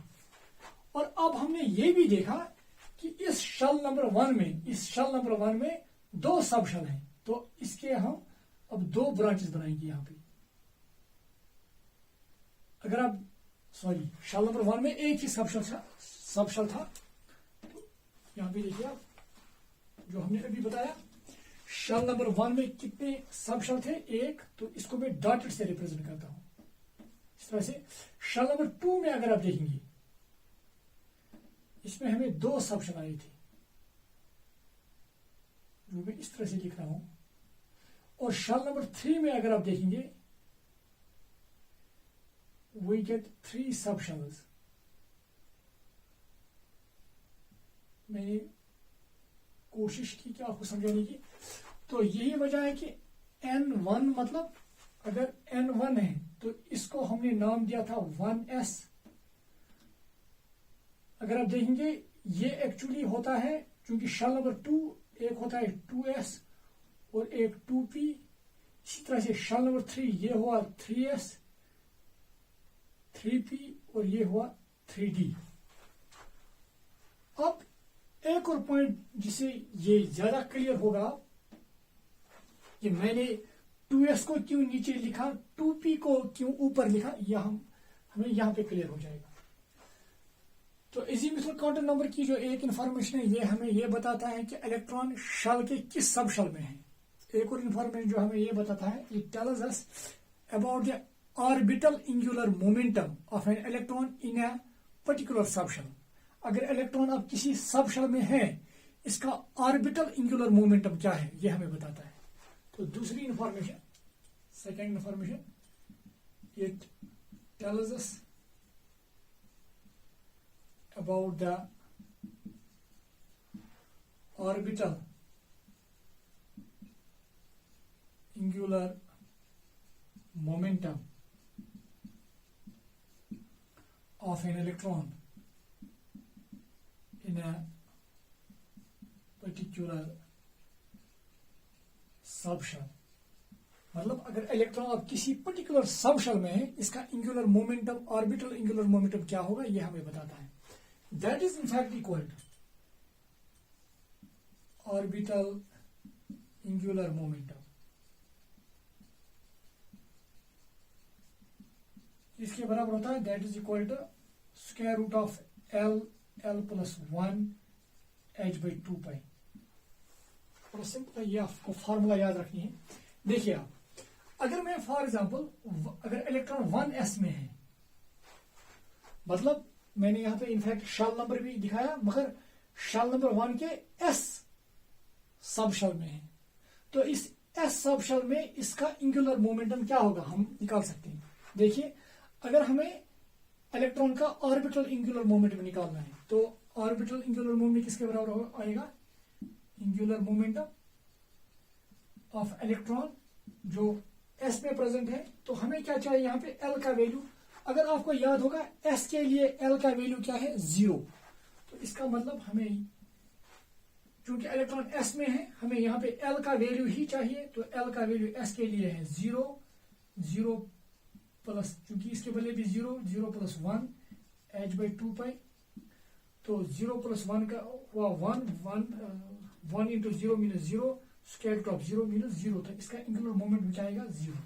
और अब हमने ये भी देखा कि इस शेल नंबर 1 में 2 सबशेल हैं, तो इसके हम अब 2 ब्रांचेस बनाएंगे यहां पे। अगर आप शेल नंबर 1 में एक ही सबशेल था, तो यहां पे देखिए आप, जो हमने अभी बताया, शेल नंबर 1 में कितने सबशेल थे, 1। तो इसको मैं डॉटेड से रिप्रेजेंट करता हूं इस तरह से। शेल नंबर 2 में अगर आप देखेंगे, इसमें हमें 2 सबशेल आए थे, जो मैं इस तरह से लिख रहा हूं। और शेल नंबर 3 में अगर आप देखेंगे, वी गेट 3 सबशेल्स। मैंने कोशिश की कि आपको समझाने की। तो यही वजह है कि n1 मतलब अगर n1 है तो इसको हमने नाम दिया था 1s। अगर आप देखेंगे ये एक्चुअली होता है, क्योंकि शेल नंबर 2 एक होता है 2s और एक 2p। इसी तरह से शेल नंबर 3 ये हुआ 3s, 3p और ये हुआ 3d। अब एक और पॉइंट जिसे ये ज्यादा क्लियर होगा कि मैंने 2s को क्यों नीचे लिखा, 2p को क्यों ऊपर लिखा, यह हमें यहां पे क्लियर हो जाएगा। तो एजिमुथल काउंटर नंबर की जो एक इंफॉर्मेशन है, ये हमें ये बताता है कि इलेक्ट्रॉन शेल के किस सबशेल में है। एक और इंफॉर्मेशन जो हमें ये बताता है, it tells us about the orbital angular momentum of N electron in a particular subshell. अगर इलेक्ट्रॉन अब किसी सबशेल में है, इसका ऑर्बिटल एंगुलर मोमेंटम क्या है, ये हमें बताता है। तो दूसरी information, second information, it tells us about the orbital angular momentum of an electron in a particular subshell। मतलब अगर इलेक्ट्रॉन अब किसी पर्टिकुलर सबशेल में है, इसका angular momentum, orbital angular momentum क्या होगा, यह हमें बताता है। That is in fact equal to orbital angular momentum। इसके बराबर होता है that is equal to square root of l plus 1 h by 2 pi। और सिंपल ये आपको फॉर्मूला याद रखनी है। देखिए आप, अगर मैं फॉर एग्जांपल अगर इलेक्ट्रॉन 1s में है, मतलब मैंने यहाँ पे इनफैक्ट शेल नंबर भी दिखाया, मगर शेल नंबर 1 के एस सब शेल में है। तो इस एस सब शेल में इसका एंगुलर मोमेंटम क्या होगा हम निकाल सकते हैं। देखिए, अगर हमें इलेक्ट्रॉन का ऑर्बिटल एंगुलर मोमेंटम निकालना है तो ऑर्बिटल एंगुलर मोमेंटम किसके बराबर आएगा, एंगुलर मोमेंटम ऑफ इलेक्ट्रॉन जो एस में प्रेजेंट है। तो हमें क्या चाहिए यहाँ पे, एल का वैल्यू। अगर आपको याद होगा एस के लिए एल का वैल्यू क्या है, 0। तो इसका मतलब हमें, चूंकि इलेक्ट्रॉन एस में है, हमें यहाँ पे एल का वैल्यू ही चाहिए। तो एल का वैल्यू एस के लिए है 0, 0 प्लस, चूंकि इसके बदले भी 0, 0 प्लस 1 h/2π। तो 0 प्लस 1 का हुआ 1 into 0 minus 0, square root of 0 minus 0। तो इसका एंगुलर मोमेंट क्या आएगा, 0।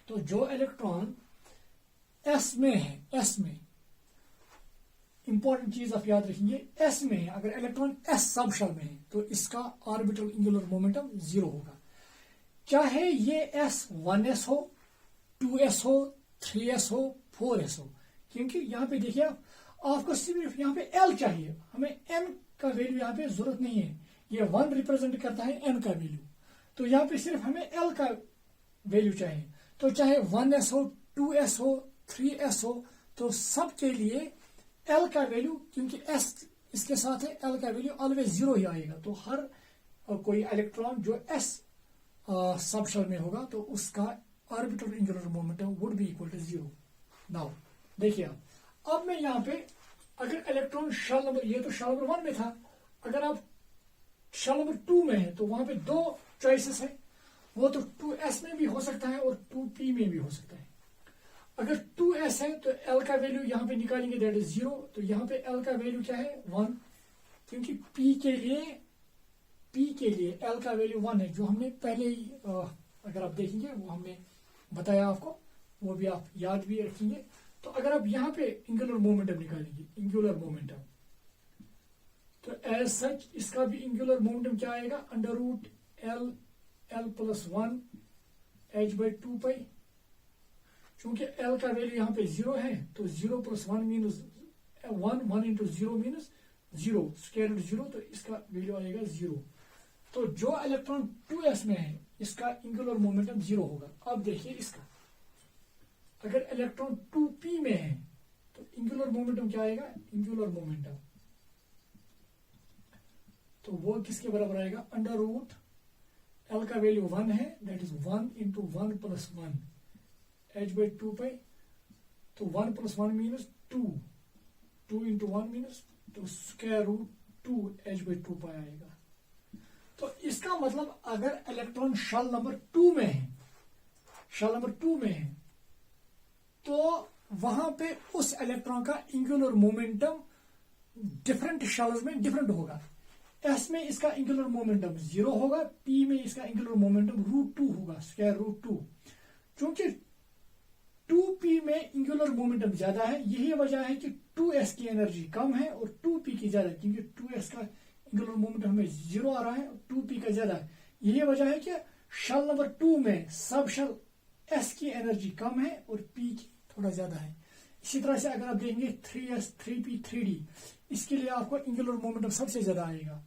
तो जो इलेक्ट्रॉन एस में है, एस में इंपॉर्टेंट चीज आप याद रखेंगे, एस में है, अगर इलेक्ट्रॉन एस सब शेल में है तो इसका ऑर्बिटल एंगुलर मोमेंटम 0 होगा। चाहे ये एस 1s हो, 2s हो, 3s हो, 4s हो। क्योंकि यहाँ पे देखिए आपको सिर्फ यहाँ पे एल चाहिए, हमें एन का वैल्यू यहाँ पे जरूरत नहीं है। ये 1 रिप्रेजेंट करता है एन का वैल्यू, तो यहाँ पे सिर्फ हमें एल का वैल्यू चाहिए। तो चाहे 1s हो, 2s हो, 3s हो, तो सब के लिए एल का वैल्यू, क्योंकि एस इसके साथ है, एल का वैल्यू ऑलवेज 0 ही आएगा। तो हर कोई इलेक्ट्रॉन जो एस सब शेल में होगा तो उसका orbital angular momentum would be equal to 0। Now देखिए अब मैं यहाँ पे अगर इलेक्ट्रॉन शेल नंबर, ये तो शेल नंबर 1 में था, अगर आप शेल नंबर 2 में है तो वहां पे 2 चॉइसेस है। वो तो 2s में भी हो सकता है और 2p में भी हो सकता है। अगर 2s है तो l का वैल्यू यहाँ पे निकालेंगे, दैट इज 0। तो यहाँ पे l का वैल्यू क्या है, 1, क्योंकि p के लिए l का वैल्यू 1 है, जो हमने पहले ही अगर आप देखेंगे वो हमने बताया आपको, वो भी आप याद भी रखेंगे। तो अगर आप यहाँ पे एंगुलर मोमेंटम निकालेंगे, एंगुलर मोमेंटम, तो एज सच इसका भी एंगुलर मोमेंटम क्या आएगा, √l प्लस 1 h/2π। चूंकि l का वैल्यू यहाँ पे 0 है तो 0 plus 1 minus 1 into 0 minus 0, square root 0। तो इसका वैल्यू आएगा 0। तो जो इलेक्ट्रॉन 2s में है इसका एंगुलर मोमेंटम 0 होगा। अब देखिए इसका, अगर इलेक्ट्रॉन 2p में है तो एंगुलर मोमेंटम क्या आएगा, एंगुलर मोमेंटम, तो वो किसके बराबर आएगा, √l का वैल्यू 1 है, that is 1 into 1 plus 1 h/2π। तो 1 प्लस 1 मीनस 2, 2 इंटू 1 मीनस, तो स्क्वायर रूट 2 h/2π आएगा। तो इसका मतलब अगर इलेक्ट्रॉन शेल नंबर 2 में है, शेल नंबर 2 में है, तो वहां पे उस इलेक्ट्रॉन का एंगुलर मोमेंटम डिफरेंट शेल्स में डिफरेंट होगा। एस में इसका एंगुलर मोमेंटम 0 होगा, पी में इसका एंगुलर मोमेंटम √2 होगा, स्क्वायर रूट 2। चूंकि 2p में एंगुलर मोमेंटम ज्यादा है, यही वजह है कि 2s की एनर्जी कम है और 2p की ज्यादा है, क्योंकि 2s का एंगुलर मोमेंटम हमें 0 आ रहा है और 2p का ज्यादा है। यही वजह है कि शेल नंबर 2 में सब शेल s की एनर्जी कम है और p की थोड़ा ज्यादा है। इसी तरह से अगर आप देखेंगे 3s, 3p, 3d, इसके लिए आपको एंगुलर मोमेंटम सबसे ज्यादा आएगा।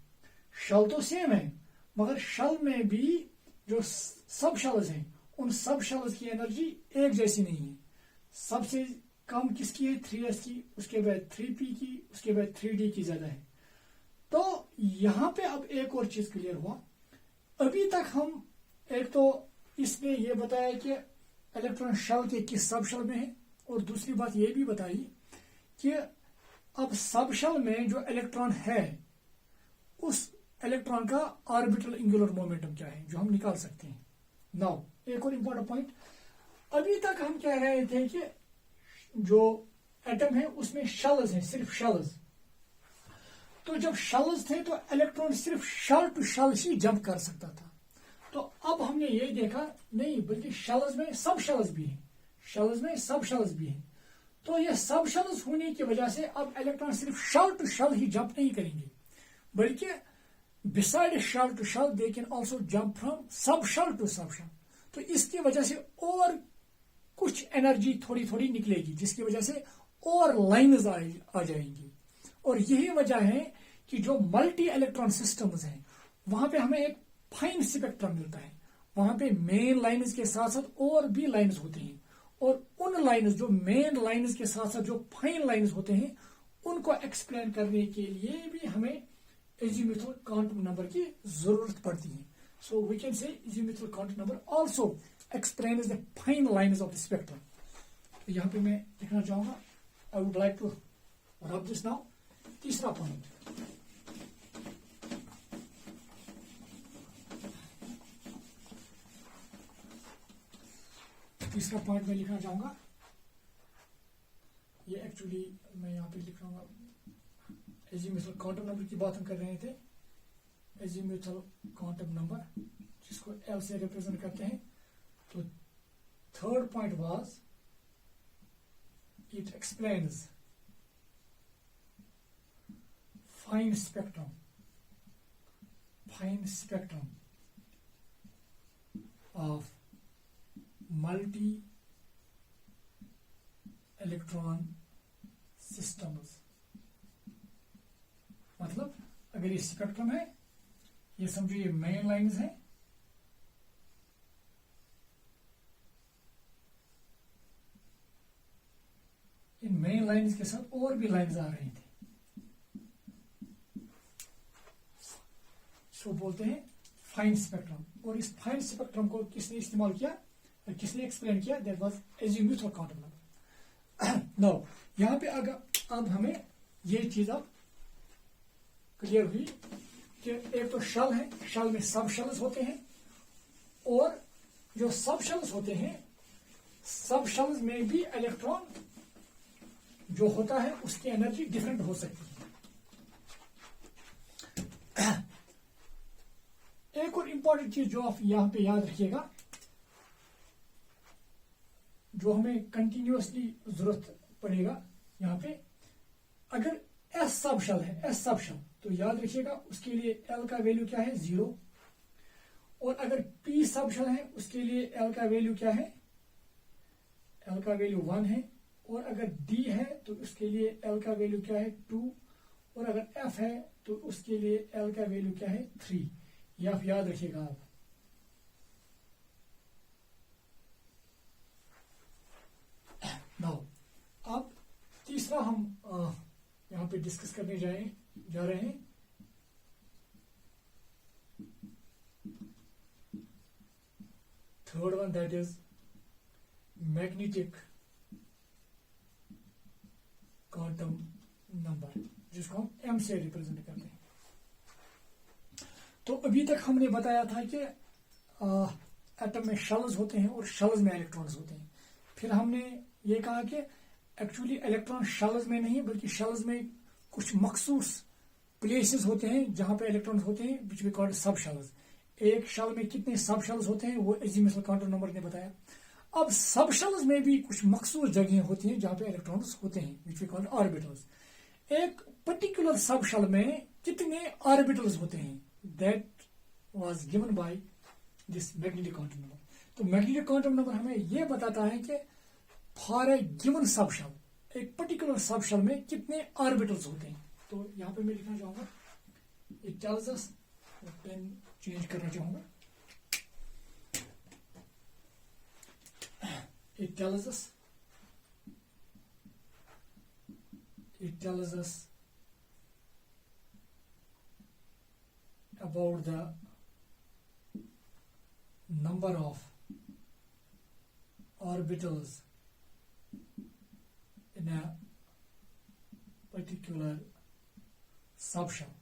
शेल तो सेम है, मगर शेल में भी जो सब शेल्स हैं उन सब शेल्स की एनर्जी एक जैसी नहीं है। सबसे कम किसकी है, 3s की, उसके बाद 3p की, उसके बाद 3d की ज्यादा है। तो यहां पे अब एक और चीज क्लियर हुआ। अभी तक हम एक तो इसने ये बताया कि इलेक्ट्रॉन शेल के किस सब शेल में है, और दूसरी बात ये भी बताई कि अब सब शेल में जो इलेक्ट्रॉन है उस इलेक्ट्रॉन का ऑर्बिटल एंगुलर मोमेंटम क्या है, जो हम निकाल सकते हैं। नाउ एक और इंपॉर्टेंट पॉइंट, अभी तक हम कह रहे थे कि जो एटम है उसमें शेल्स हैं, सिर्फ शेल्स। तो जब शेल्स थे तो इलेक्ट्रॉन सिर्फ शेल टू शेल ही जंप कर सकता था। तो अब हमने ये देखा नहीं, बल्कि शेल्स में सब शेल्स भी हैं, शेल्स में सब शेल्स भी हैं। तो ये सब शेल्स होने की वजह से अब इलेक्ट्रॉन सिर्फ शेल टू शेल ही जंप नहीं करेंगे, बल्कि beside shell to shell they can also jump from subshell to subshell. तो इसकी वजह से और कुछ एनर्जी थोड़ी थोड़ी निकलेगी, जिसकी वजह से और लाइन्स आ जाएंगी। और यही वजह है कि जो मल्टी इलेक्ट्रॉन सिस्टम्स हैं वहां पे हमें एक फाइन स्पेक्ट्रम मिलता है। वहां पे मेन लाइन्स के साथ साथ और भी लाइन्स होते हैं, और उन लाइन्स जो मेन लाइन्स के साथ साथ जो फाइन लाइन्स होते हैं उनको एक्सप्लेन करने के लिए भी हमें azimuthal quantum number की जरूरत पड़ती है। So we can say azimuthal quantum number also explains the fine lines of the spectrum। तो यहाँ पे मैं लिखना चाहूंगा, I would like to rub this now. तीसरा पॉइंट, मैं लिखना चाहूंगा, ये एक्चुअली मैं यहाँ पे लिख रहा हूँ azimuthal quantum number की बात हम कर रहे थे। azimuthal quantum number जिसको L से रिप्रेजेंट करते हैं। तो third point was it explains fine spectrum of multi electron systems. मतलब अगर ये स्पेक्ट्रम है, ये समझो ये मेन लाइन्स है, इन मेन लाइन्स के साथ और भी लाइन्स आ रही थी, इसको बोलते हैं फाइन स्पेक्ट्रम। और इस फाइन स्पेक्ट्रम को किसने इस्तेमाल किया, किसने एक्सप्लेन किया, that was azimuthal quantum number। Now यहां पे अगर अब हमें ये चीज अब क्लियर हुई कि एक तो शल है, शल में सब शेल्स होते हैं, और जो सब शेल्स होते हैं, सब शेल्स में भी इलेक्ट्रॉन जो होता है उसकी एनर्जी डिफरेंट हो सकती है। एक और इंपॉर्टेंट चीज जो आप यहां पे याद रखिएगा, जो हमें कंटिन्यूअसली जरूरत पड़ेगा यहां पे, अगर एस सब शेल है, एस सब शेल, तो याद रखिएगा उसके लिए एल का वैल्यू क्या है, 0। और अगर पी सब शेल है उसके लिए एल का वैल्यू क्या है, एल का वैल्यू 1 है। और अगर डी है तो उसके लिए एल का वैल्यू क्या है, 2। और अगर एफ है तो उसके लिए एल का वैल्यू क्या है, 3। ये आप याद रखिएगा। आप नाउ अब तीसरा हम यहां पे डिस्कस करने जा रहे हैं, third one, that is magnetic quantum number, जिसको हम एम से रिप्रेजेंट करते हैं। तो अभी तक हमने बताया था कि एटम में शेल्स होते हैं और शेल्स में इलेक्ट्रॉन्स होते हैं। फिर हमने ये कहा कि एक्चुअली इलेक्ट्रॉन शेल्स में नहीं बल्कि शेल्स में कुछ मखसूस प्लेसेस होते हैं जहां पे इलेक्ट्रॉन्स होते हैं, which we called subshells. एक शेल में कितने सब शेल्स होते हैं वो azimuthal quantum नंबर ने बताया। अब सब शेल्स में भी कुछ मखसूस जगह होती हैं जहां पे इलेक्ट्रॉन्स होते हैं, विच वी कॉल्ड ऑर्बिटल्स। एक पर्टिकुलर सब शेल में कितने ऑर्बिटल्स होते हैं, that was given by this magnetic quantum number. तो मैग्नेटिक क्वांटम नंबर हमें यह बताता है कि for a given subshell, एक पर्टिकुलर सब शेल में कितने ऑर्बिटल्स होते हैं। तो यहां पे मैं लिखना चाहूंगा, it tells us, pen change करना चाहूंगा, it tells us about the number of orbitals in a particular subshell।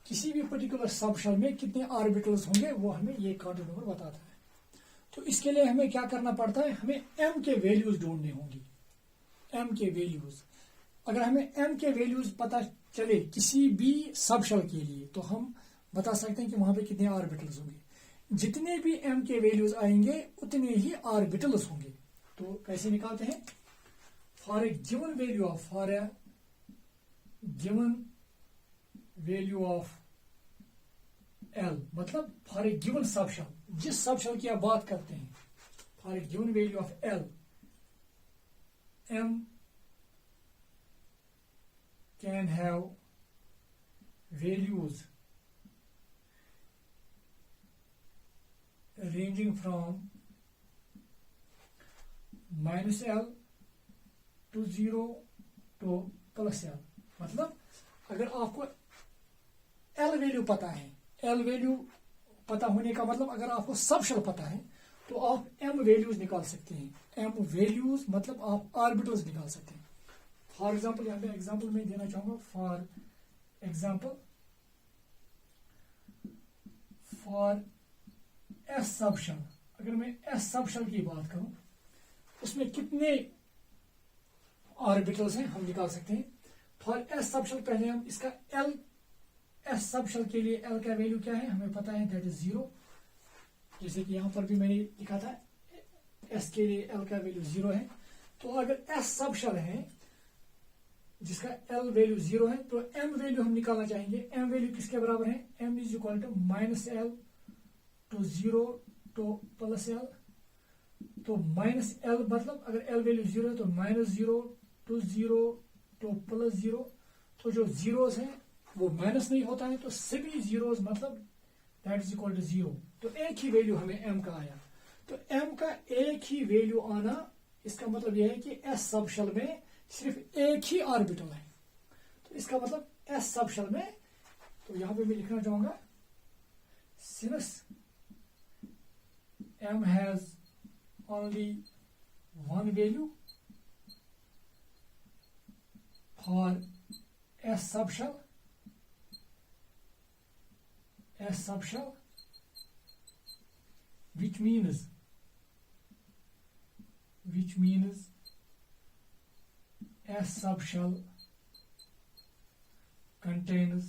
किसी भी पर्टिकुलर सबशेल में कितने ऑर्बिटल्स होंगे वो हमें ये क्वांटम नंबर बताता है। तो इसके लिए हमें क्या करना पड़ता है, हमें m के वैल्यूज ढूंढने होंगी, m के वैल्यूज। अगर हमें m के वैल्यूज पता चले किसी भी सबशेल के लिए तो हम बता सकते हैं कि वहां पे कितने ऑर्बिटल्स होंगे। जितने भी m के वैल्यूज आएंगे उतने ही ऑर्बिटल्स होंगे। तो कैसे निकालते हैं, for a given value of, for a given value of L, मतलब फॉर ए गिवन सबशेल, जिस सबशेल की आप बात करते हैं, for a given value of L m can have values ranging from -l to 0 to +l। मतलब अगर आपको l वैल्यू पता है, l वैल्यू पता होने का मतलब अगर आपको सब शेल पता है तो आप m वैल्यूज निकाल सकते हैं। m वैल्यूज मतलब आप ऑर्बिटल्स निकाल सकते हैं। फॉर एग्जांपल यहाँ पे एग्जांपल में देना चाहूंगा, for example for s subshell, अगर मैं एस सब शेल की बात करूं उसमें कितने ऑर्बिटल्स हैं हम निकाल सकते हैं। फॉर एस सब शेल पहले हम इसका एल, एस सब शेल के लिए एल का वैल्यू क्या है हमें पता है, दैट इज 0। जैसे कि यहां पर भी मैंने लिखा था एस के लिए एल का वैल्यू 0 है। तो अगर एस सब शेल है जिसका एल वैल्यू 0 है तो एम वैल्यू हम निकालना चाहेंगे। एम वैल्यू किसके बराबर है, m is equal to -l to 0 to +l। तो -l मतलब अगर l वैल्यू 0 है तो -0 टू 0 टू +0। तो जो जीरोस हैं वो माइनस नहीं होता है, तो सभी जीरोस मतलब दैट इज इक्वल टू 0। तो एक ही वैल्यू हमें m का आया। तो m का एक ही वैल्यू आना इसका मतलब यह है कि s सब शेल में सिर्फ एक ही ऑर्बिटल है। तो इसका मतलब s सब शेल में, तो यहां पे मैं लिखना चाहूंगा since m has only one value for s sub shell, which means s sub shell contains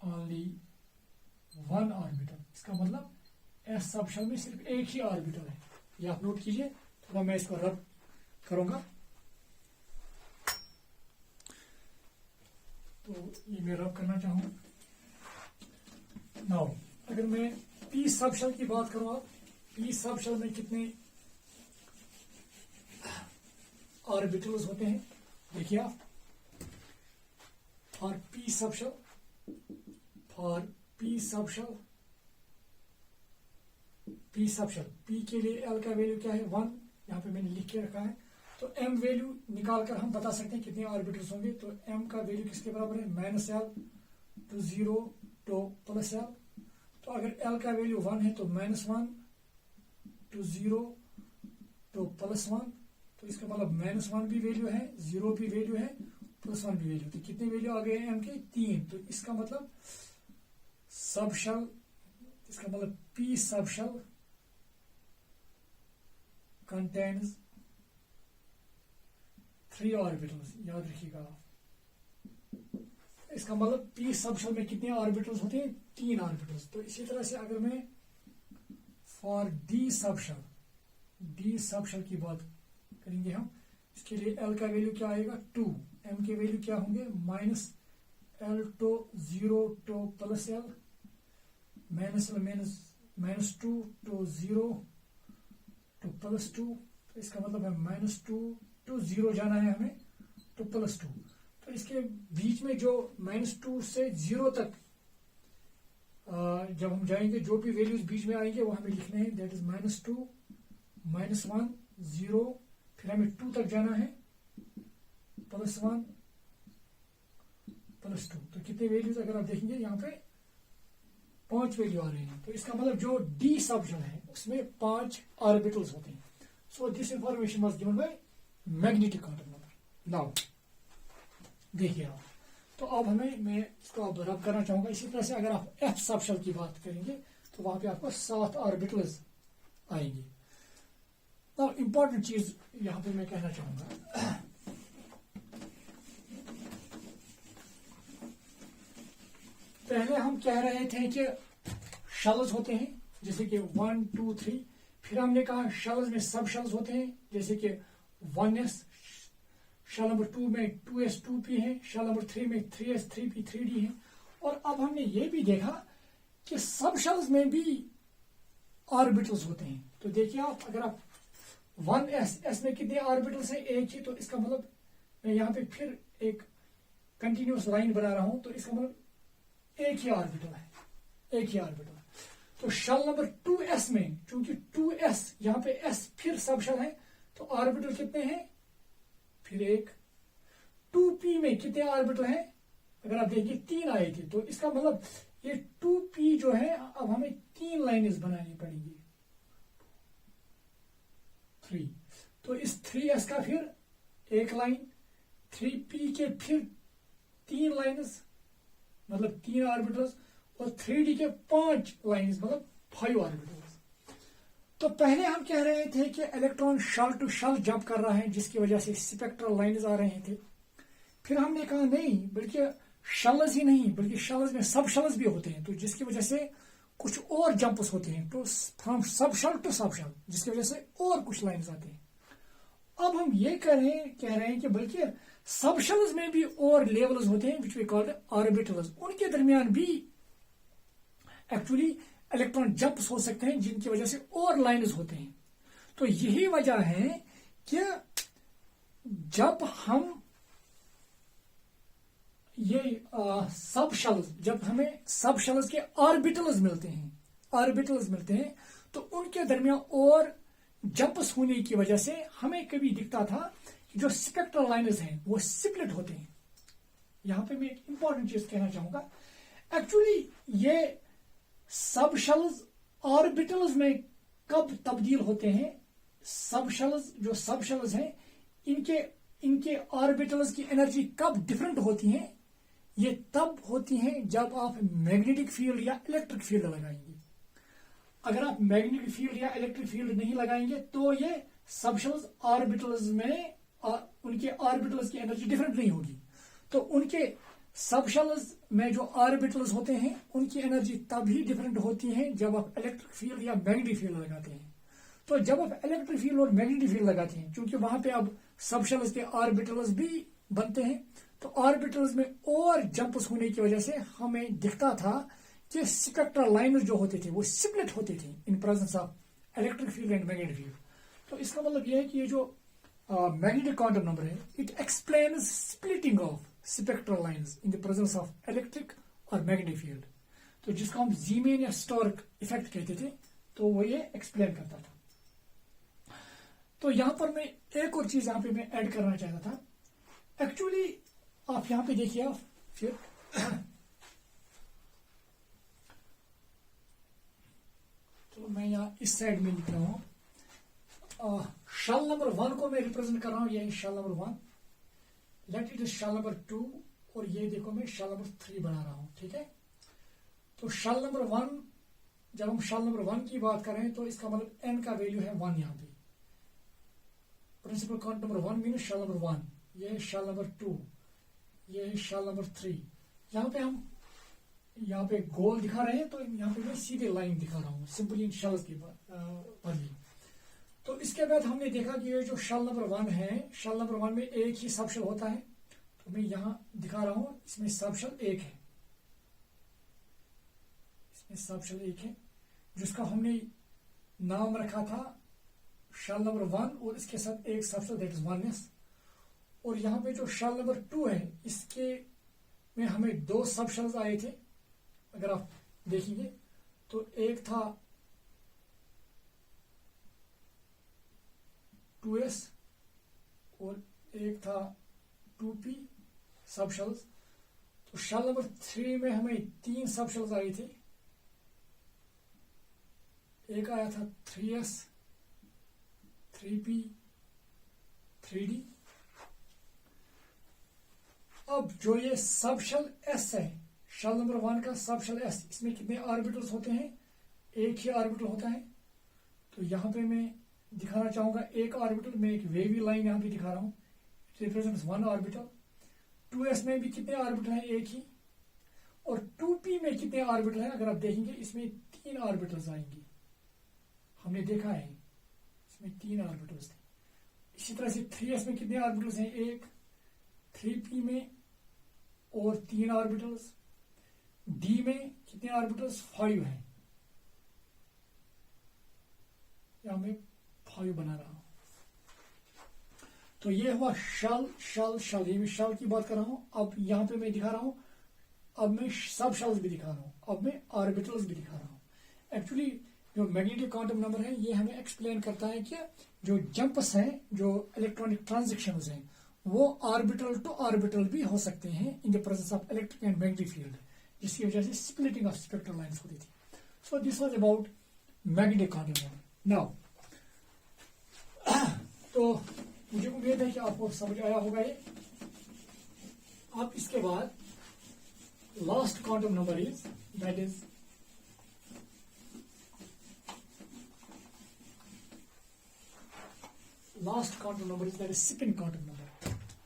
only one orbital। इसका मतलब एस सब शेल में सिर्फ एक ही ऑर्बिटल है। ये आप नोट कीजिए, थोड़ा मैं इसको रब करूंगा। तो ये मैं रब करना चाहूंगा। नाउ अगर मैं पी सब शेल की बात करूं, आप पी सब शेल में कितने ऑर्बिटल्स होते हैं देखिए आप। For p subshell, p subshell, p के लिए एल का वैल्यू क्या है 1, यहाँ पे मैंने लिख के रखा है। तो एम वैल्यू निकालकर हम बता सकते हैं कितने ऑर्बिटल्स होंगे। तो एम का वैल्यू किसके बराबर है, -l टू 0 टू +l। तो अगर एल का वैल्यू 1 है तो -1 टू 0 टू +1। तो इसका मतलब -1 भी वैल्यू है, 0 भी वैल्यू है, +1 भी वैल्यू। तो कितने वैल्यू आ गए एम के, 3। तो इसका मतलब सब शेल, इसका मतलब पी सब शेल contains 3 ऑर्बिटल्स, याद रखिएगा आप। इसका मतलब पी सब शेल में कितने ऑर्बिटल्स होते हैं, 3 ऑर्बिटल्स। तो इसी तरह से अगर मैं फॉर डी सब शेल की बात करेंगे हम, इसके लिए एल का वैल्यू क्या आएगा 2, एम के वैल्यू क्या होंगे -l to 0 to +l, -2 to 0 to +2। तो इसका मतलब है -2 टू 0 जाना है हमें तो +2। तो इसके बीच में जो -2 से 0 तक जब हम जाएंगे जो भी वैल्यूज बीच में आएंगे वो हमें लिखने हैं, दैट इज -2 -1 0, फिर हमें 2 तक जाना है +1 +2। तो कितने वैल्यूज अगर आप देखेंगे यहाँ पे 5 वैल्यू आ रहे हैं। तो इसका मतलब जो डी सब शेल है उसमें 5 ऑर्बिटल्स होते हैं। सो this information was given by magnetic quantum number. Now देखिए आप, तो अब मैं इसको अब रब करना चाहूंगा। इसी तरह से अगर आप एफ सब शेल की बात करेंगे तो वहां पे आपको 7 ऑर्बिटल्स आएंगे। नाउ इंपॉर्टेंट चीज यहां पे मैं कहना चाहूंगा, पहले हम कह रहे थे कि शेल्स होते हैं जैसे कि 1 2 3, फिर हमने कहा शेल्स में सब शेल्स होते हैं जैसे कि 1s, शेल नंबर 2 में 2s 2p है, शेल नंबर 3 में 3s 3p 3d है। और अब हमने ये भी देखा कि सब शेल्स में भी ऑर्बिटल्स होते हैं। तो देखिए आप, अगर आप 1s में कितने ऑर्बिटल्स हैं, एक ही। तो इसका मतलब मैं यहाँ पे फिर एक कंटिन्यूस लाइन बना रहा हूं, तो इसका मतलब एक ही ऑर्बिटल है, एक ही ऑर्बिटल है। तो शेल नंबर 2s में चूंकि 2s यहाँ पे s फिर सब शेल है, तो ऑर्बिटल कितने हैं, फिर एक। 2p में कितने ऑर्बिटल हैं, अगर आप देखिए 3 आए थे, तो इसका मतलब ये 2p जो है अब हमें 3 लाइनें बनानी पड़ेंगी, 3। तो इस 3s का फिर एक लाइन, 3p के फिर 3 लाइन्स मतलब 3 ऑर्बिटल्स, और 3d के 5 लाइन्स मतलब 5 ऑर्बिटल्स। तो पहले हम कह रहे थे कि electron shell to shell jump कर रहा है, जिसकी वजह से स्पेक्ट्रल लाइन्स आ रहे थे। फिर हमने कहा नहीं, बल्कि शेल्स ही नहीं, बल्कि शेल्स में सब शेल्स भी होते हैं, तो जिसकी वजह से कुछ और जंप्स होते हैं, तो फ्रॉम सब शेल टू सब शेल, जिसकी वजह से और कुछ लाइन्स आते हैं। अब हम ये कह रहे हैं कि बल्कि सब शेल्स में भी और लेवल्स होते हैं, विच वी कॉल्ड ऑर्बिटल्स, उनके दरमियान भी एक्चुअली इलेक्ट्रॉन जंप्स हो सकते हैं, जिनकी वजह से और लाइन्स होते हैं। तो यही वजह है कि जब हम ये सब शेल्स, जब हमें सब शेल्स के ऑर्बिटल्स मिलते हैं, तो उनके दरमियान और जंप्स होने की वजह से हमें कभी दिखता था कि जो स्पेक्ट्रल लाइन्स हैं वो स्प्लिट होते हैं। यहां पे मैं एक इंपॉर्टेंट चीज कहना चाहूंगा, एक्चुअली ये सब शेल्स ऑर्बिटल्स में कब तब्दील होते हैं, सब शेल्स हैं इनके ऑर्बिटल्स की एनर्जी कब डिफरेंट होती है, ये तब होती हैं जब आप मैग्नेटिक फील्ड या इलेक्ट्रिक फील्ड लगाएंगे। अगर आप मैग्नेटिक फील्ड या इलेक्ट्रिक फील्ड नहीं लगाएंगे तो ये सब शेल्स ऑर्बिटल्स में उनके ऑर्बिटल्स की एनर्जी डिफरेंट नहीं होगी। तो उनके सब शेल्स में जो ऑर्बिटल्स होते हैं उनकी एनर्जी तभी डिफरेंट होती है जब आप इलेक्ट्रिक फील्ड या मैग्नेटिक फील्ड लगाते हैं। तो जब आप इलेक्ट्रिक फील्ड और मैग्नेटिक फील्ड लगाते हैं, क्योंकि वहां पे अब सब शेल्स के ऑर्बिटल्स भी बनते हैं, तो ऑर्बिटल्स में और जंप्स होने की वजह से हमें दिखता था कि स्पेक्ट्रल लाइन्स जो होते थे वो स्प्लिट होते थे in presence of electric field and magnetic field. तो इसका मतलब यह है कि ये जो मैग्नेटिक क्वांटम नंबर है, it explains splitting of spectral lines in the presence of electric और मैग्नेटिक फील्ड। तो जिसको हम जीमेन या स्टोर्क इफेक्ट कहते थे, तो वो ये एक्सप्लेन करता था। तो यहां पर मैं एक और चीज यहां पे मैं ऐड करना चाहता था। एक्चुअली आप यहां पे देखिए, आप फिर तो मैं यहां इस साइड में लिख रहा हूं, शेल नंबर 1 को मैं रिप्रेजेंट कर रहा हूं, ये shell number 1, let it is shell number 2, और ये देखो मैं शेल नंबर 3 बना रहा हूं, ठीक है। तो शेल नंबर 1, जब हम शेल नंबर 1 की बात करें तो इसका मतलब n का वैल्यू है 1 यहां पे। Principal quantum number 1 mean shell number 1, ये शेल नंबर 2, ये शेल नंबर 3। यहां पे हम यहाँ पे गोल दिखा रहे हैं, तो यहाँ पे मैं सीधे लाइन दिखा रहा हूँ सिंपली इन शेल्स की बदली। तो इसके बाद हमने देखा कि ये जो शेल नंबर 1 है, शेल नंबर 1 में एक ही सब शेल होता है, तो मैं यहाँ दिखा रहा हूँ, इसमें सब शेल एक है, इसमें सब शेल एक है, जिसका हमने नाम रखा था शेल नंबर 1, और इसके साथ एक सब शेल दैट इज 1s। और यहाँ पे जो शेल नंबर 2 है, इसके में हमें 2 सब शेल्स आए थे, अगर आप देखेंगे तो एक था 2s और एक था 2p सब शेल्स। तो शेल नंबर 3 में हमें 3 सब शेल्स आए थे, एक आया था 3s, 3p, 3d। अब जो ये सब शेल s है, शेल नंबर 1 का सब शेल s, इसमें कितने ऑर्बिटल्स होते हैं, एक ही ऑर्बिटल होता है। तो यहां पे मैं दिखाना चाहूंगा एक ऑर्बिटल, मैं एक वेवी लाइन यहां पे दिखा रहा हूं, रिप्रेजेंट्स 1 ऑर्बिटल। 2s में भी कितने ऑर्बिटल हैं, एक ही। और 2p में कितने ऑर्बिटल हैं, अगर आप देखेंगे इसमें 3 ऑर्बिटल्स आएंगे, हमने देखा है इसमें 3 ऑर्बिटल्स थे। इसी तरह से 3s में कितने ऑर्बिटल्स हैं, एक। 3p में और 3 ऑर्बिटल्स। d में कितने ऑर्बिटल्स, 5 हैं, यहां मैं 5 बना रहा हूं, तो ये हुआ शल शल शल, ये मैं शल की बात कर रहा हूं। अब यहां पे मैं दिखा रहा हूं, अब मैं सब शल्स भी दिखा रहा हूं, अब मैं ऑर्बिटल्स भी दिखा रहा हूं। एक्चुअली जो मैग्नेटिक क्वांटम नंबर है ये हमें एक्सप्लेन करता है कि जो जंप्स हैं, जो इलेक्ट्रॉनिक ट्रांजेक्शंस हैं, वो ऑर्बिटल टू ऑर्बिटल भी हो सकते हैं in the presence of electric and magnetic field, जिसकी वजह से स्प्लिटिंग ऑफ स्पेक्ट्रल लाइंस होती थी। सो this was about magnetic quantum number. Now तो मुझे उम्मीद है कि आपको समझ आया होगा ये। अब इसके बाद last quantum number is that is last quantum number is that is spin quantum number.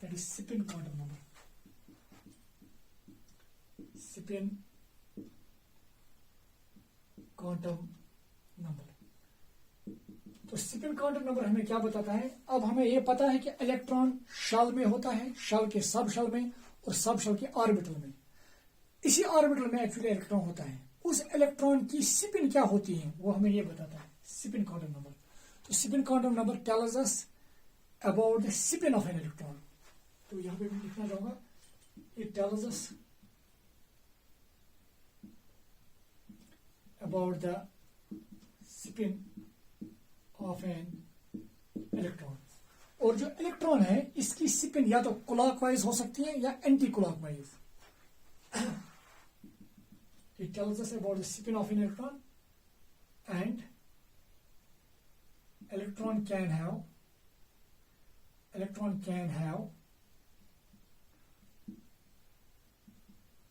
That is spin quantum number. Spin quantum number. तो स्पिन क्वांटम नंबर हमें क्या बताता है? अब हमें यह पता है कि इलेक्ट्रॉन शल में होता है, शल के सब शल में और सब शल के ऑर्बिटल में। इसी ऑर्बिटल में एक्चुअली इलेक्ट्रॉन होता है। उस इलेक्ट्रॉन की स्पिन क्या होती है वो हमें यह बताता है, स्पिन क्वांटम नंबर। तो spin quantum number tales us about the spin off an electron. तो यहां पे मैं लिखना चाहूंगा, it tells us about the spin off an electron. और जो इलेक्ट्रॉन है इसकी स्पिन या तो क्लॉकवाइज हो सकती है या anti clockwise. It tells us about the spin off an electron and electron can have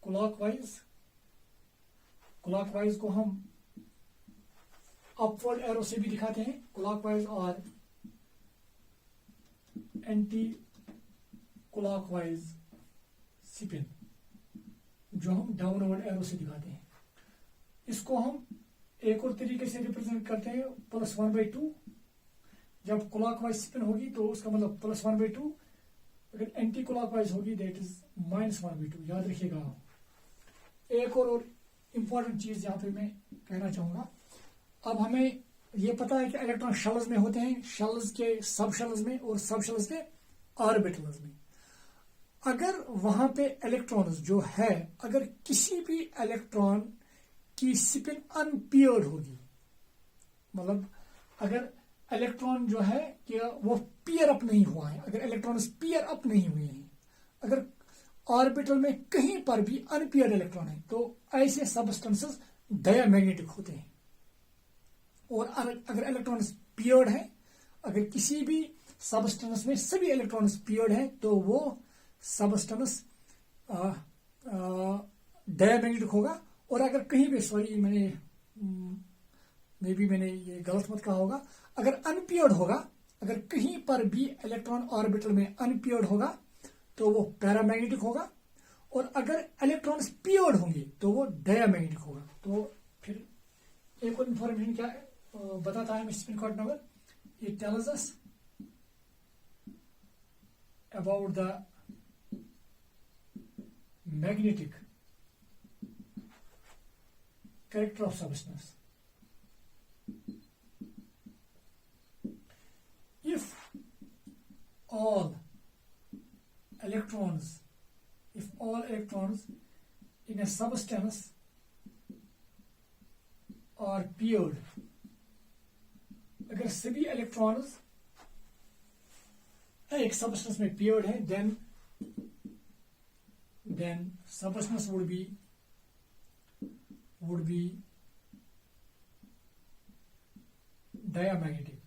clockwise को हम अपवर्ड एरो से भी दिखाते हैं, क्लॉकवाइज, और एंटी क्लॉकवाइज स्पिन जो हम डाउनवर्ड एरो से दिखाते हैं। इसको हम एक और तरीके से रिप्रेजेंट करते हैं, +1/2। जब क्लॉकवाइज स्पिन होगी तो उसका मतलब +1/2, अगर एंटी क्लॉकवाइज होगी दैट इज -1/2। याद रखिएगा। एक और इंपॉर्टेंट चीज यहां पे मैं कहना चाहूंगा। अब हमें यह पता है कि इलेक्ट्रॉन शेल्स में होते हैं, शेल्स के सब शेल्स में और सब शेल्स के ऑर्बिटल्स में। अगर वहां पे इलेक्ट्रॉन्स जो है, अगर किसी भी इलेक्ट्रॉन की स्पिन अनपियर्ड होगी, मतलब अगर इलेक्ट्रॉन जो है कि वो पियर अप नहीं हुआ है, अगर इलेक्ट्रॉन पियर अप नहीं हुए हैं, अगर ऑर्बिटल में कहीं पर भी अनपियर्ड इलेक्ट्रॉन है, तो ऐसे सबस्टेंसेस डायमैग्नेटिक होते हैं। और अगर इलेक्ट्रॉन पियर्ड है, अगर किसी भी सबस्टेंस में सभी इलेक्ट्रॉन पियर्ड है, तो वो सबस्टेंस डायमैग्नेटिक होगा। और अगर कहीं भी, सॉरी मैंने ये गलत मत कहा होगा, अगर अनपियर्ड होगा, अगर कहीं पर भी इलेक्ट्रॉन ऑर्बिटल में अनपियर्ड होगा तो वो पैरामैग्नेटिक होगा, और अगर इलेक्ट्रॉन्स पियर्ड होंगे तो वो डायमैग्नेटिक होगा। तो फिर एक और इंफॉर्मेशन क्या बताता है spin quantum number? It tells us about the magnetic character of substance. If all electrons in a substance are paired, अगर सभी इलेक्ट्रॉन्स एक सबस्टेंस में paired है, then substance would be diamagnetic.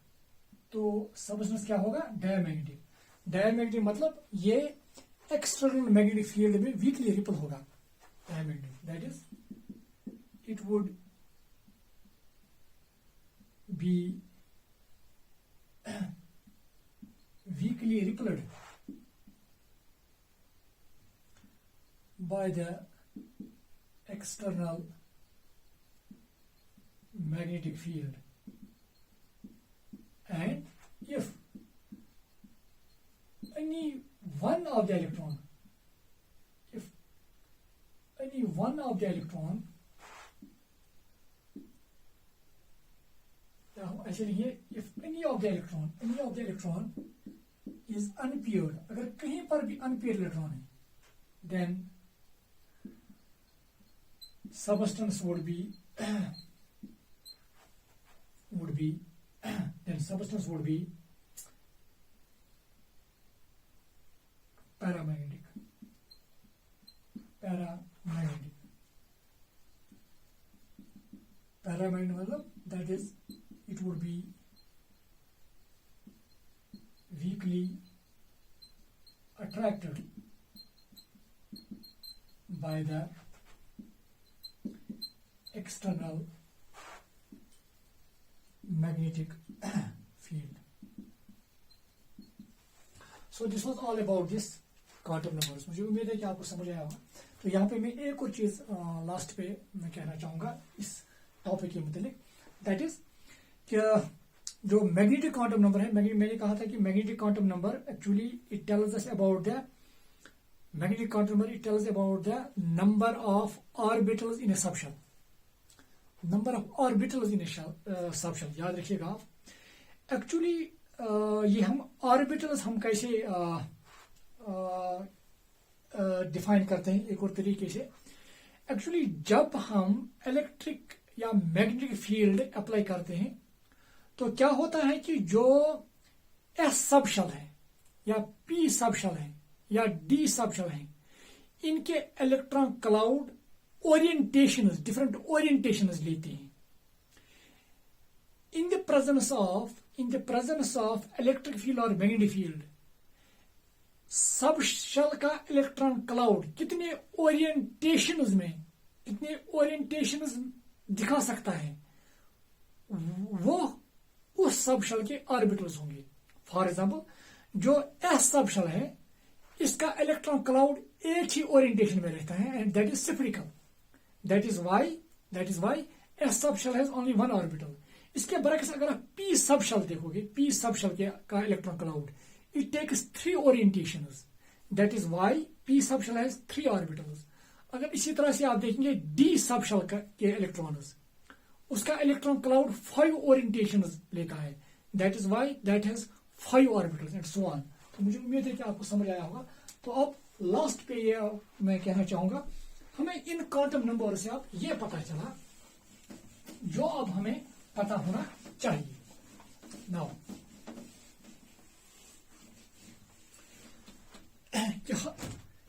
तो सबस्टेंस क्या होगा? डायमैग्नेटिक। डायमैग्नेटिक मतलब ये एक्सटर्नल मैग्नेटिक फील्ड में वीकली रिपल होगा। Diamagnetic that is it would be weekly rippled by the external magnetic field, and if any one of the electron ऐसे लिखिए, if any of the electron is unpaired, अगर कहीं पर भी unpaired electron है, then substance would be then substance would be paramagnetic. Paramagnetic मतलब that is it would be weakly attracted by the external magnetic field. So this was all about this quantum numbers. मुझे उम्मीद है कि आपको समझ आया होगा। तो यहाँ पे मैं एक और चीज लास्ट पे मैं कहना चाहूंगा इस टॉपिक के मुतालिक, दैट इज कि जो मैग्नेटिक क्वांटम नंबर है, मैंने कहा था कि magnetic quantum number actually it tells us about the magnetic quantum number, it tells about the number of orbitals in a subshell. Number of orbitals in a subshell, याद रखिएगा आप। Actually ये हम ऑर्बिटल्स हम कैसे डिफाइन करते हैं एक और तरीके से। एक्चुअली जब हम इलेक्ट्रिक या मैग्नेटिक फील्ड अप्लाई करते हैं तो क्या होता है कि जो एस सबशेल है या पी सबशेल है या डी सबशेल है, इनके electron cloud orientation different orientation लेते हैं। In the presence of electric field और मैग्नेटिक फील्ड, सबशेल का इलेक्ट्रॉन क्लाउड कितने ओरिएंटेशन दिखा सकता है, वो उस सबशेल के ऑर्बिटल्स होंगे। फॉर एग्जाम्पल जो एस सबशेल है, इसका इलेक्ट्रॉन क्लाउड एक ही ओरिएंटेशन में रहता है and that is spherical. That is why s subshell has only one orbital. इसके बरक्स अगर आप पी सबशेल देखोगे, पी सबशेल का electron cloud it takes 3 orientations. That is why p subshell has 3 orbitals. अगर इसी तरह से आप देखेंगे डी सबशेल के इलेक्ट्रॉन्स, उसका इलेक्ट्रॉन क्लाउड 5 ओरिएंटेशंस लेता है। That is why that has 5 orbitals and so on. तो मुझे उम्मीद है कि आपको समझ आया होगा। तो अब लास्ट पे ये मैं कहना चाहूंगा, हमें इन क्वांटम नंबर से अब ये पता चला जो अब हमें पता होना चाहिए। नाउ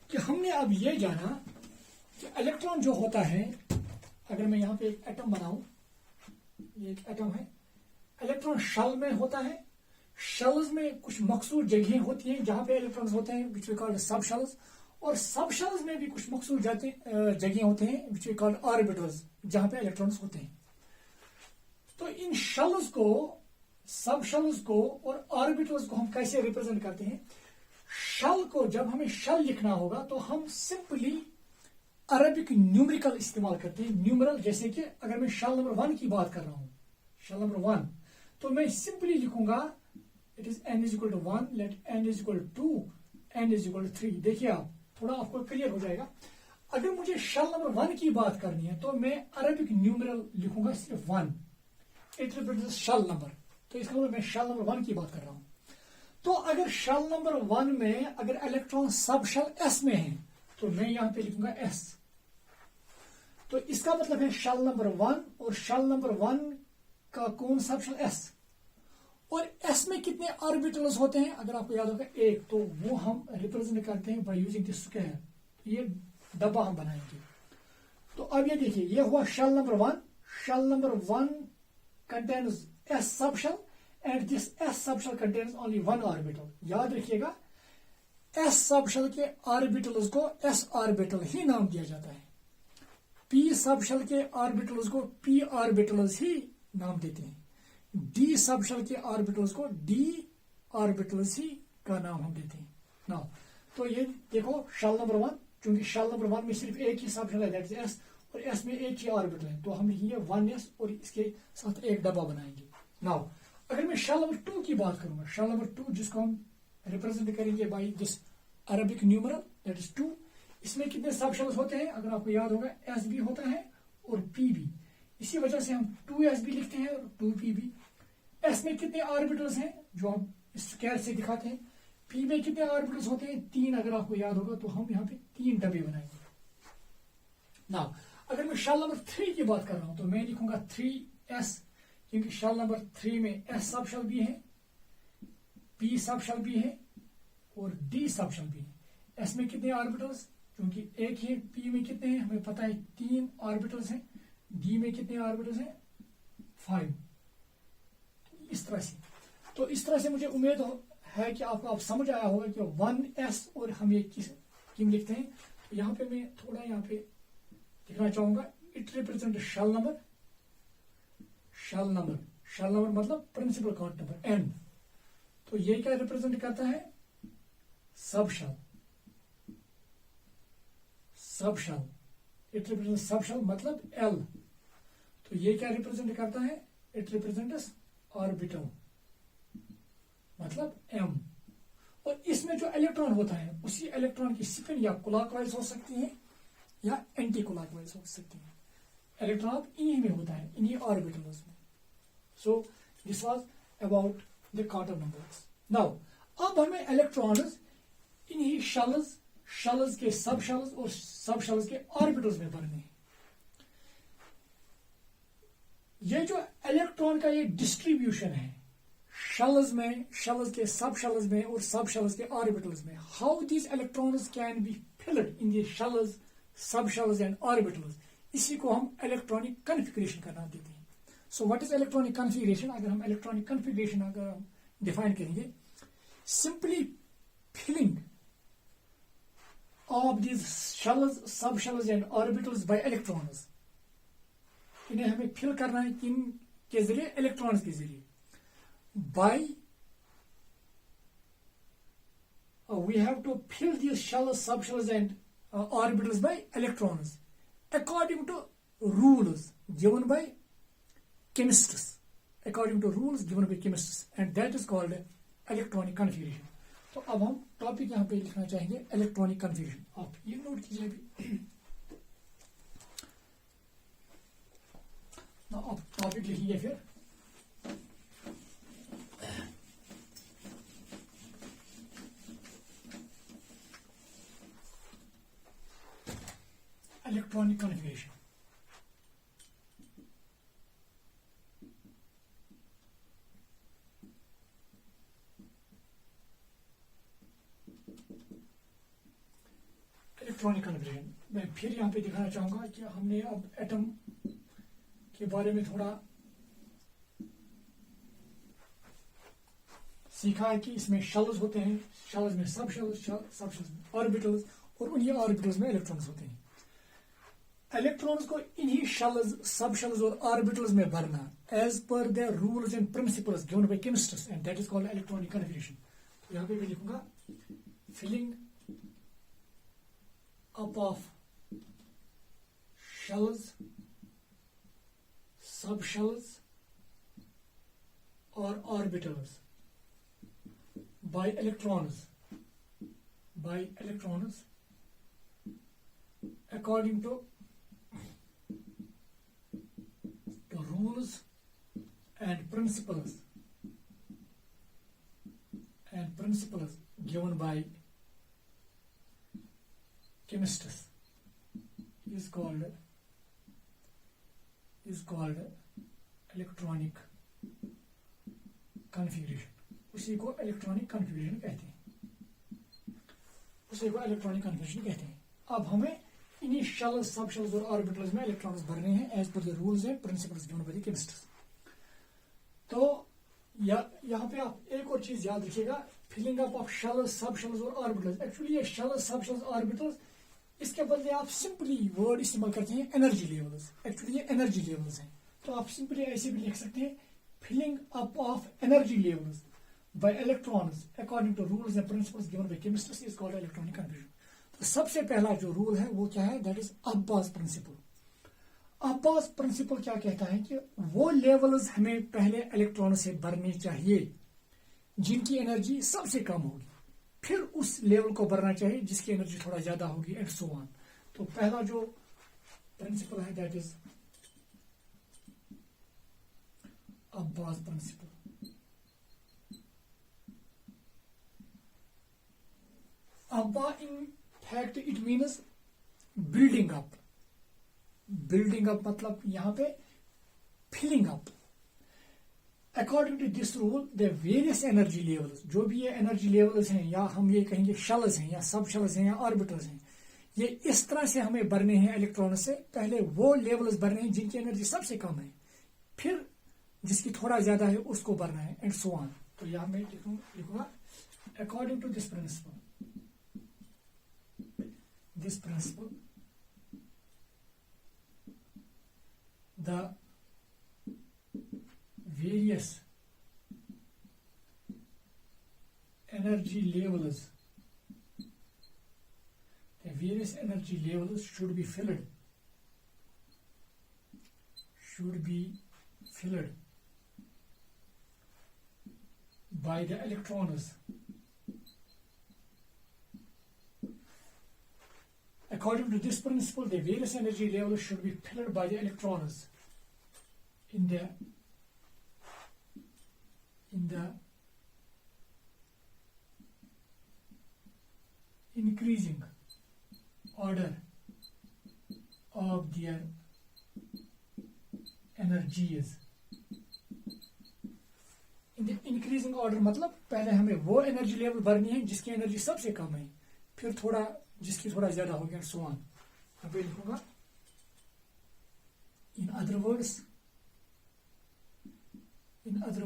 कि हमने अब ये जाना कि इलेक्ट्रॉन जो होता है, अगर मैं यहां पे एक एटम बनाऊं, ये एक एटम है, इलेक्ट्रॉन शेल में होता है। शेल्स में कुछ मखसूस जगहें होती हैं जहां पे इलेक्ट्रॉन्स होते हैं, which we called subshells, और सब शेल्स में भी कुछ मखसूस जगहें होते हैं विच वी कॉल्ड ऑर्बिटल्स, जहां पे इलेक्ट्रॉन्स होते हैं। तो इन शेल्स को, सब शेल्स को और ऑर्बिटल्स को हम कैसे रिप्रेजेंट करते हैं? शेल को जब हमें शेल लिखना होगा तो हम सिंपली अरबिक न्यूमेरिकल इस्तेमाल करते हैं। न्यूमेरल, जैसे कि अगर मैं शेल नंबर 1 की बात कर रहा हूं, शेल नंबर 1, तो मैं सिंपली लिखूंगा it is n is equal to 1, let n is equal to 2, n is equal to 3। देखिए आप, थोड़ा आपको क्लियर हो जाएगा। अगर मुझे शेल नंबर 1 की बात करनी है तो मैं अरबिक न्यूमेरल लिखूंगा सिर्फ 1, इट रिप्रेजेंट्स शेल नंबर। तो इसका मतलब मैं शेल नंबर 1 की बात कर रहा हूं। तो अगर शेल नंबर 1 में अगर इलेक्ट्रॉन सब शेल s में है तो मैं यहां पे लिखूंगा s। तो इसका मतलब है शेल नंबर 1 और शेल नंबर 1 का कौन सब शेल s, और s में कितने ऑर्बिटल्स होते हैं अगर आपको याद होगा 1, तो वो हम रिप्रेजेंट करते हैं बाय यूजिंग दिस स्क्वायर। ये डब्बा हम बनाएंगे। तो अब ये देखिए, ये हुआ shell number 1। Shell number 1 contains s subshell and this s subshell contains only one orbital। याद रखिएगा, s सबशेल के ऑर्बिटल्स को s ऑर्बिटल ही नाम दिया जाता है, p सबशेल के ऑर्बिटल्स को p ऑर्बिटल्स ही नाम देते हैं, d सबशेल के ऑर्बिटल्स को d ऑर्बिटल्स ही का नाम हम देते हैं। नाउ तो ये देखो शेल नंबर 1, क्योंकि शेल नंबर 1 में सिर्फ एक ही सबशेल है, दैट इज s, और s में एक ही ऑर्बिटल है, तो हम लिखेंगे 1s और इसके साथ एक डब्बा बनाएंगे। नाउ अगर मैं शेल नंबर 2 की बात करूंगा, शेल नंबर 2 जिसको हम रिप्रेजेंट करेंगे by this Arabic numeral, that is 2। इसमें कितने सब शेल्स होते हैं अगर आपको याद होगा, s भी होता है और p भी। इसी वजह से हम 2s भी लिखते हैं और 2p भी। s में कितने ऑर्बिटल्स हैं जो हम स्क्वायर से दिखाते हैं, पी में कितने ऑर्बिटल्स होते हैं? 3। अगर आपको याद होगा तो हम यहाँ पे 3 डब्बे बनाएंगे ना। अगर मैं शेल नंबर 3 की बात कर रहा हूं तो मैं लिखूंगा 3s, क्योंकि शेल नंबर 3 में s सब शेल भी है, p सब शेल भी है और d सब शेल भी है। s में कितने ऑर्बिटल्स? क्योंकि एक ही। p में कितने हैं हमें पता है, 3 ऑर्बिटल्स हैं। d में कितने ऑर्बिटल्स हैं? 5। इस तरह से, तो इस तरह से मुझे उम्मीद है कि आपको समझ आया होगा कि 1s और हम ये क्यों लिखते हैं। तो यहाँ पे मैं थोड़ा यहाँ पे लिखना चाहूंगा, it represent shell number. Shell number, shell number मतलब प्रिंसिपल काउंट नंबर n। तो ये क्या रिप्रेजेंट करता है? Subshell. Subshell, it represent subshell मतलब l। तो ये क्या रिप्रेजेंट करता है? इट रिप्रेजेंट्स ऑर्बिटल मतलब m। और इसमें जो इलेक्ट्रॉन होता है उसी इलेक्ट्रॉन की स्पिन या क्लॉकवाइज हो सकती है या एंटी क्लॉकवाइज हो सकती है। इलेक्ट्रॉन इन्हीं में होता है, इन्हीं ऑर्बिटल्स में। सो this was about the quantum numbers. Now अब हमें इलेक्ट्रॉन्स इन्हीं शेल्स, शेल्स के सब शेल्स और सब शेल्स के ऑर्बिटल्स में भरने हैं। ये जो इलेक्ट्रॉन का ये डिस्ट्रीब्यूशन है शेल्स में, शेल्स के सब शेल्स में और सब शेल्स के ऑर्बिटल्स में, how these electrons can be filled in the shells, subshells and orbitals, इसी को हम इलेक्ट्रॉनिक कन्फिग्रेशन का नाम देते हैं। So what is electronic configuration? अगर हम इलेक्ट्रॉनिक कन्फिग्रेशन अगर हम डिफाइन करेंगे, simply filling of these shells, subshells and orbitals by electrons. इन्हें हमें फिल करना है किन के जरिए? इलेक्ट्रॉन्स के जरिए। by we have to fill these shells, subshells and orbitals by electrons according to rules given by chemists, according to rules given by chemists, and that is called electronic configuration. तो अब हम topic यहाँ पे लिखना चाहेंगे electronic configuration. आप ये note कीजिए अभी। आप टॉपिक लिखिए फिर electronic configuration. इलेक्ट्रॉनिक कन्फिग्रेशन मैं फिर यहां पे दिखाना चाहूंगा कि हमने अब एटम के बारे में थोड़ा सीखा है कि इसमें शेल्स होते हैं, शेल्स में सब शेल्स, सब शेल्स में ऑर्बिटल्स, और उन्हीं ऑर्बिटल्स में इलेक्ट्रॉन्स होते हैं। इलेक्ट्रॉन्स को इन्हीं शेल्स, सब शेल्स और ऑर्बिटल्स में भरना as per the rules and principles given by chemists, and that is called electronic configuration. तो यहां पे मैं लिखूंगा filling up of shells, subshells और orbitals by electrons according to the rules and principles given by chemists is called electronic configuration. उसी को electronic configuration कहते हैं। अब हमें इन्हीं शेल्स, सब शेल्स और ऑर्बिटल्स में इलेक्ट्रॉन्स भरने हैं as per the rules and principles given by the chemists. तो यहाँ पे आप एक और चीज याद रखिएगा, filling up of shells, subshells और ऑर्बिटल्स। एक्चुअली ये शेल्स, सब शेल्स, ऑर्बिटल्स, इसके बदले आप सिंपली वर्ड इस्तेमाल करते हैं एनर्जी लेवल्स। एक्चुअली ये एनर्जी लेवल्स हैं, तो आप सिंपली ऐसे भी लिख सकते हैं filling up of energy levels by electrons according to rules and principles given by chemists is called electronic confusion. तो सबसे पहला जो रूल है वो क्या है? That is Aufbau principle. Aufbau principle क्या कहता है कि वो लेवल्स हमें पहले इलेक्ट्रॉन से भरने चाहिए जिनकी एनर्जी सबसे कम होगी, फिर उस लेवल को भरना चाहिए जिसकी एनर्जी थोड़ा ज्यादा होगी, एंड सो ऑन। तो पहला जो प्रिंसिपल है that is Aufbau principle. Abba in fact it means building up. Building up मतलब यहाँ पे filling up. According to this rule, the various energy levels, जो भी ये energy levels हैं या हम ये कहेंगे shells हैं या सब shells हैं या orbitals हैं, ये इस तरह से हमें भरने हैं इलेक्ट्रॉन से. पहले वो लेवल्स भरने हैं जिनकी एनर्जी सबसे कम है, फिर जिसकी थोड़ा ज्यादा है उसको भरना है, एंड सो ऑन. तो यहां मैं लिखूंगा according to this principle the various energy levels should be filled by the electrons. According to this principle, the various energy levels should be filled by the electrons in the increasing order of their energies. In the increasing order मतलब पहले हमें वो energy level भरनी है जिसकी energy सबसे कम है, फिर थोड़ा जिसकी थोड़ा ज्यादा हो गया, सो ऑन. यहाँ पे लिखूंगा in other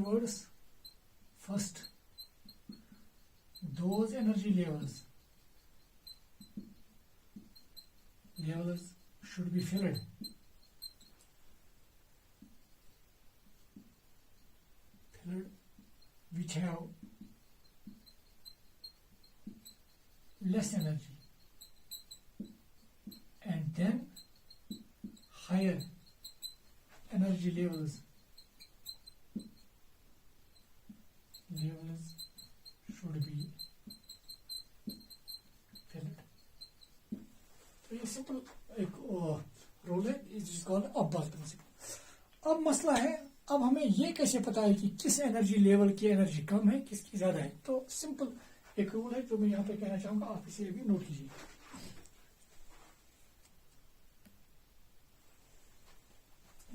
words first those energy levels should be filled which have less energy, and then higher energy levels should be filled. तो ये सिंपल एक रूल है, इज कॉल्ड अब्बास प्रिंसिपल. अब मसला है, अब हमें ये कैसे पता है कि किस एनर्जी लेवल की एनर्जी कम है, किसकी ज्यादा है. तो सिंपल एक रूल है जो मैं यहाँ पे कहना चाहूंगा, आप इसे भी नोट कीजिए.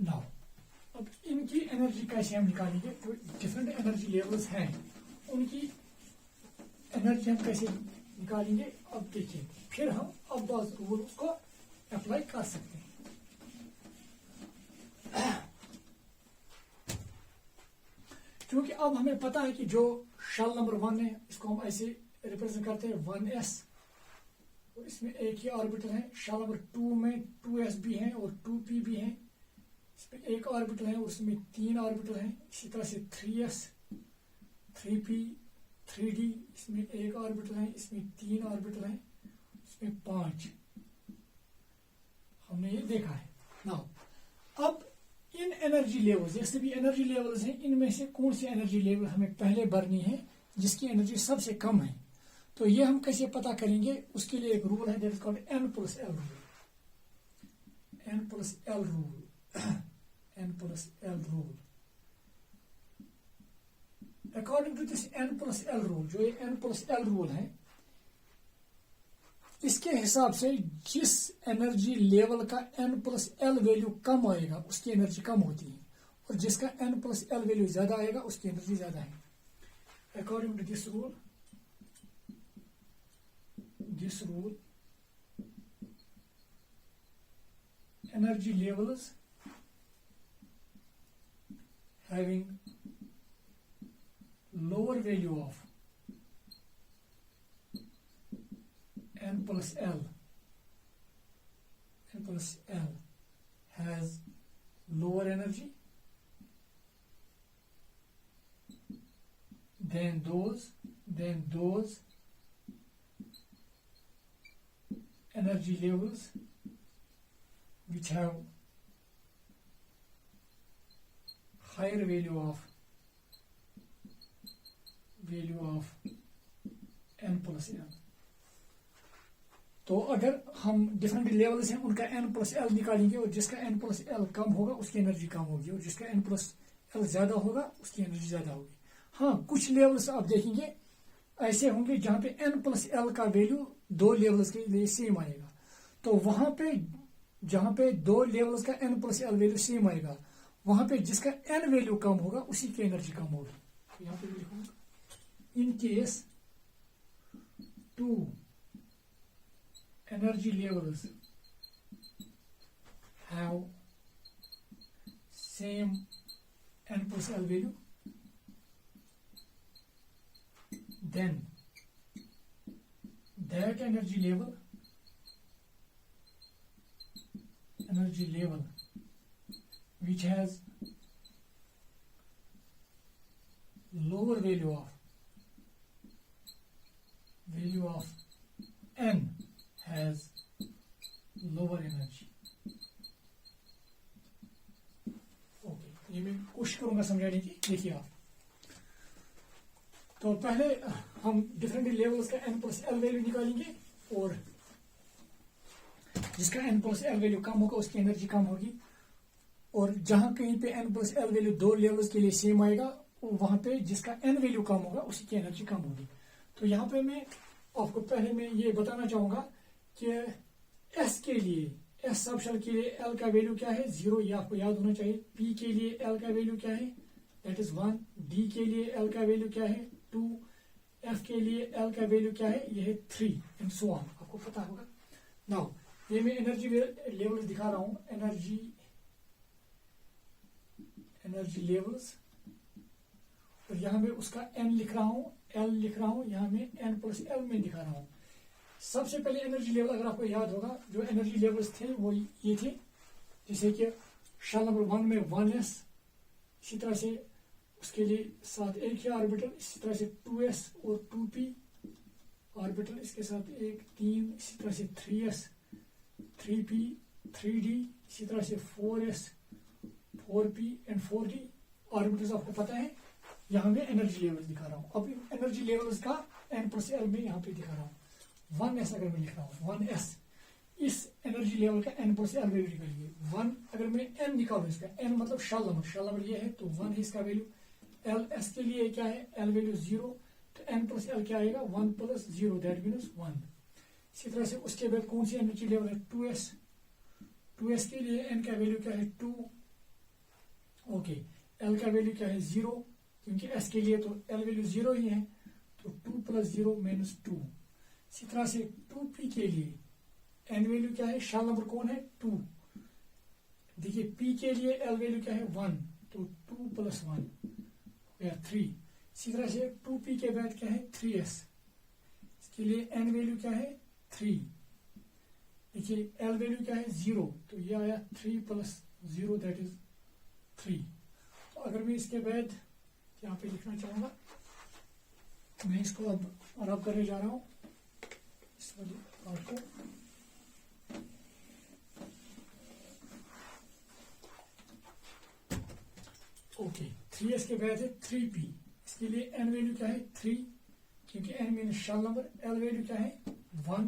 नाउ अब इनकी एनर्जी कैसे हम निकालेंगे, जो डिफरेंट एनर्जी लेवल्स हैं उनकी एनर्जी हम कैसे निकालेंगे. अब देखिए, फिर हम अब्बास रूल को अप्लाई कर सकते हैं. क्योंकि अब हमें पता है कि जो शेल नंबर 1 है इसको हम ऐसे रिप्रेजेंट करते हैं 1s, तो इसमें एक ही ऑर्बिटल है. शेल नंबर 2 में 2s भी है और 2p भी है, इसमें एक ऑर्बिटल है, उसमें 3 ऑर्बिटल हैं. इसी तरह से 3s, 3p, 3d, इसमें एक ऑर्बिटल है, इसमें 3 ऑर्बिटल हैं, इसमें 5. हमने ये देखा है. नाउ अब इन एनर्जी लेवल्स, जैसे भी एनर्जी लेवल्स हैं, इनमें से कौन सी एनर्जी लेवल हमें पहले भरनी है जिसकी एनर्जी सबसे कम है. तो ये हम कैसे पता करेंगे, उसके लिए एक रूल है, that is called n + l rule. n + l rule n + l rule. According to this n + l rule, जो ये n + l रूल है, इसके हिसाब से जिस एनर्जी लेवल का n + l वैल्यू कम आएगा उसकी एनर्जी कम होती है, और जिसका n + l वैल्यू ज्यादा आएगा उसकी एनर्जी ज्यादा है. According to this rule energy levels having lower value of n + l has lower energy than those energy levels which have higher value of n + l. तो अगर हम डिफरेंट लेवल्स हैं उनका n + l निकालेंगे, और जिसका n + l कम होगा उसकी एनर्जी कम होगी, और जिसका n + l ज्यादा होगा उसकी एनर्जी ज्यादा होगी. हाँ, कुछ लेवल्स आप देखेंगे ऐसे होंगे जहां पे n प्लस एल का वैल्यू दो लेवल्स के लिए सेम आएगा। तो वहां पे जहां पे दो लेवल्स का n plus L value same आएगा, वहां पे जिसका n वैल्यू कम होगा उसी की एनर्जी कम होगी। तो यहां पे लिखूंगा in case two energy levels have same n plus L value, then that energy level which has lower value of n has lower energy। Okay, ये मैं कोशिश करूंगा समझाने की। देखिए आप, तो पहले हम डिफरेंट लेवल्स का n प्लस एल वैल्यू निकालेंगे और जिसका n प्लस एल वैल्यू कम होगा उसकी एनर्जी कम होगी, और जहां कहीं पे n प्लस एल वैल्यू दो लेवल्स के लिए सेम आएगा वहां पे जिसका n वैल्यू कम होगा उसी की एनर्जी कम होगी। तो यहाँ पे मैं आपको पहले मैं ये बताना चाहूंगा कि s के लिए, एस सब शेल के लिए L का वैल्यू क्या है, 0, ये आपको याद होना चाहिए। P के लिए L का वैल्यू क्या है, दैट इज 1। D के लिए L का वैल्यू क्या है, 2। F के लिए L का वैल्यू क्या है, ये है 3 एंड सो ऑन, आपको पता होगा। नाउ ये मैं एनर्जी लेवल्स दिखा रहा हूं, एनर्जी लेवल्स, और यहां मैं उसका n लिख रहा हूं, L लिख रहा हूं, यहां मैं n प्लस एल में दिखा रहा हूं। सबसे पहले एनर्जी लेवल अगर आपको याद होगा, जो एनर्जी लेवल्स थे वो ये थे, जैसे कि शेल नंबर 1 में 1s, इसी तरह से उसके लिए साथ एक ही ऑर्बिटल, इसी तरह से 2s और 2p ऑर्बिटल, इसके साथ एक 3, इसी तरह से 3s 3p 3d, इसी तरह से 4s 4p and 4d orbitals आपको पता है। यहाँ मैं एनर्जी लेवल दिखा रहा हूँ। अब एनर्जी लेवल्स का n प्लस एल में यहाँ पे दिखा रहा हूँ। 1s अगर मैं लिख रहा हूँ, 1s, इस एनर्जी लेवल का n प्लस एल वैल्यू निकालिए। 1 अगर मैं n निकालू, इसका n मतलब शेल नंबर ये है, तो 1 है इसका वैल्यू। एल एस के लिए क्या है, एल वैल्यू 0, तो n प्लस एल क्या आएगा, 1 प्लस 0, दैट मीन्स 1। इसी तरह से उसके बाद कौन सी एनर्जी लेवल है, 2s के लिए n का वैल्यू क्या है, 2। ओके, l का वैल्यू क्या है, 0, क्योंकि s के लिए तो l वैल्यू 0 ही है, तो 2 प्लस 0 माइनस 2। इसी तरह से 2p के लिए n वैल्यू क्या है, शेल नंबर कौन है, 2। देखिए p के लिए l वैल्यू क्या है, 1, तो 2 प्लस 1 या 3। इसी तरह से 2p के बाद क्या है, 3s, इसके लिए n वैल्यू क्या है, 3। देखिए l वैल्यू क्या है, 0, तो ये आया 3 प्लस 0, दैट इज 3। तो अगर मैं इसके बाद यहाँ पे लिखना चाहूंगा, मैं इसको अब रब करने जा रहा हूं इस वाले पार्ट को। ओके, 3s के बाद है 3p, इसके लिए n वैल्यू क्या है, 3, क्योंकि n mean shell number. l value क्या है, 1,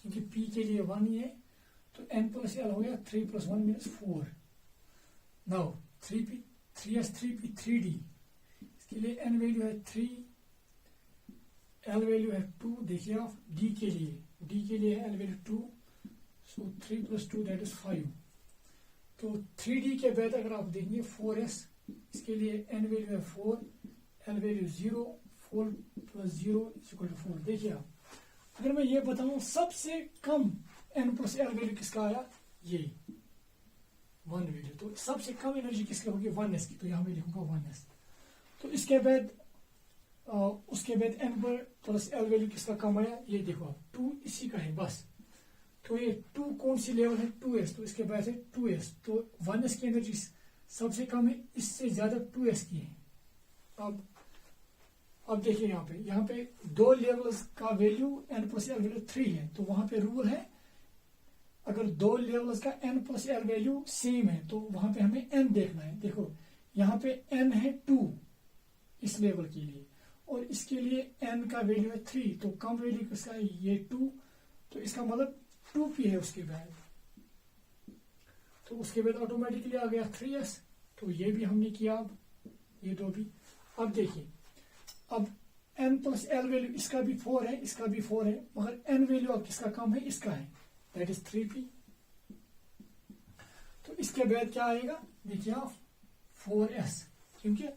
क्योंकि p के लिए 1 ही है, तो n प्लस l हो गया 3 plus 1 means 4। Now 3p 3s 3p 3d, इसके लिए n वैल्यू है 3, l वैल्यू है 2। देखिए आप, d के लिए l value 2, so 3 plus 2 that is 5। तो 3d के बाद अगर आप देखेंगे 4s, इसके लिए n वैल्यू है 4, l value 0, 4 plus 0 is equal to 4। देखिए आप, अगर मैं ये बताऊं सबसे कम n प्लस l वैल्यू किसका आया, ये 1 वैल्यू, तो सबसे कम एनर्जी किसकी होगी, 1s की, तो यहां मैं लिखूंगा 1s। तो इसके बाद उसके बाद n प्लस एल वैल्यू किसका कम आया, ये देखो आप, 2 इसी का है बस। तो ये 2 कौन सी लेवल है, 2s, तो इसके बाद है 2s, तो 1s की एनर्जी सबसे कम है, इससे ज्यादा 2s की है। अब देखिए यहाँ पे दो लेवल्स का value n plus L value 3 है, तो वहां पे रूल है, अगर दो लेवल्स का n plus L value same है तो वहां पे हमें n देखना है। देखो यहाँ पे n है 2 इस लेवल के लिए, और इसके लिए n का वैल्यू है 3, तो कम वैल्यू किसका है, ये 2, तो इसका मतलब 2p है उसके बाद। तो उसके बाद ऑटोमेटिकली आ गया 3s, तो ये भी हमने किया। अब ये दो भी, अब देखिए, अब n प्लस एल वैल्यू इसका भी 4 है, इसका भी 4 है, मगर n वैल्यू अब किसका कम है, इसका है, दैट इज 3p। तो इसके बाद क्या आएगा, देखिए आप 4s, क्योंकि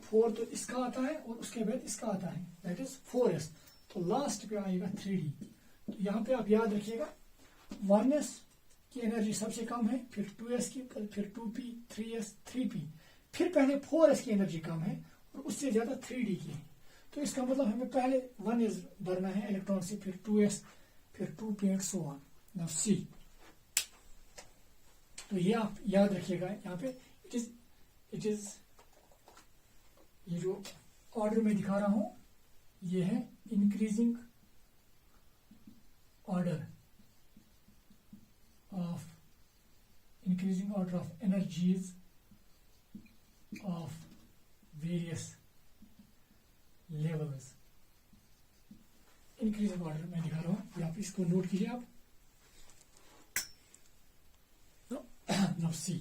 4 तो इसका आता है और उसके बाद इसका आता है, दैट इज 4s। तो लास्ट पे आएगा 3d। तो यहाँ पे आप याद रखिएगा 1s की एनर्जी सबसे कम है, फिर 2s की, फिर 2p, 3s, 3p, फिर पहले 4s की एनर्जी कम है और उससे ज्यादा 3d की है। तो इसका मतलब हमें पहले 1s भरना है इलेक्ट्रॉन से, फिर 2s, फिर 2p and so on. Now see, तो ये आप याद रखिएगा यहाँ पे इट इज ये जो ऑर्डर में दिखा रहा हूं ये है increasing order of energies of various levels. Increasing order में दिखा रहा हूं, आप इसको नोट कीजिए आप। नाउ सी,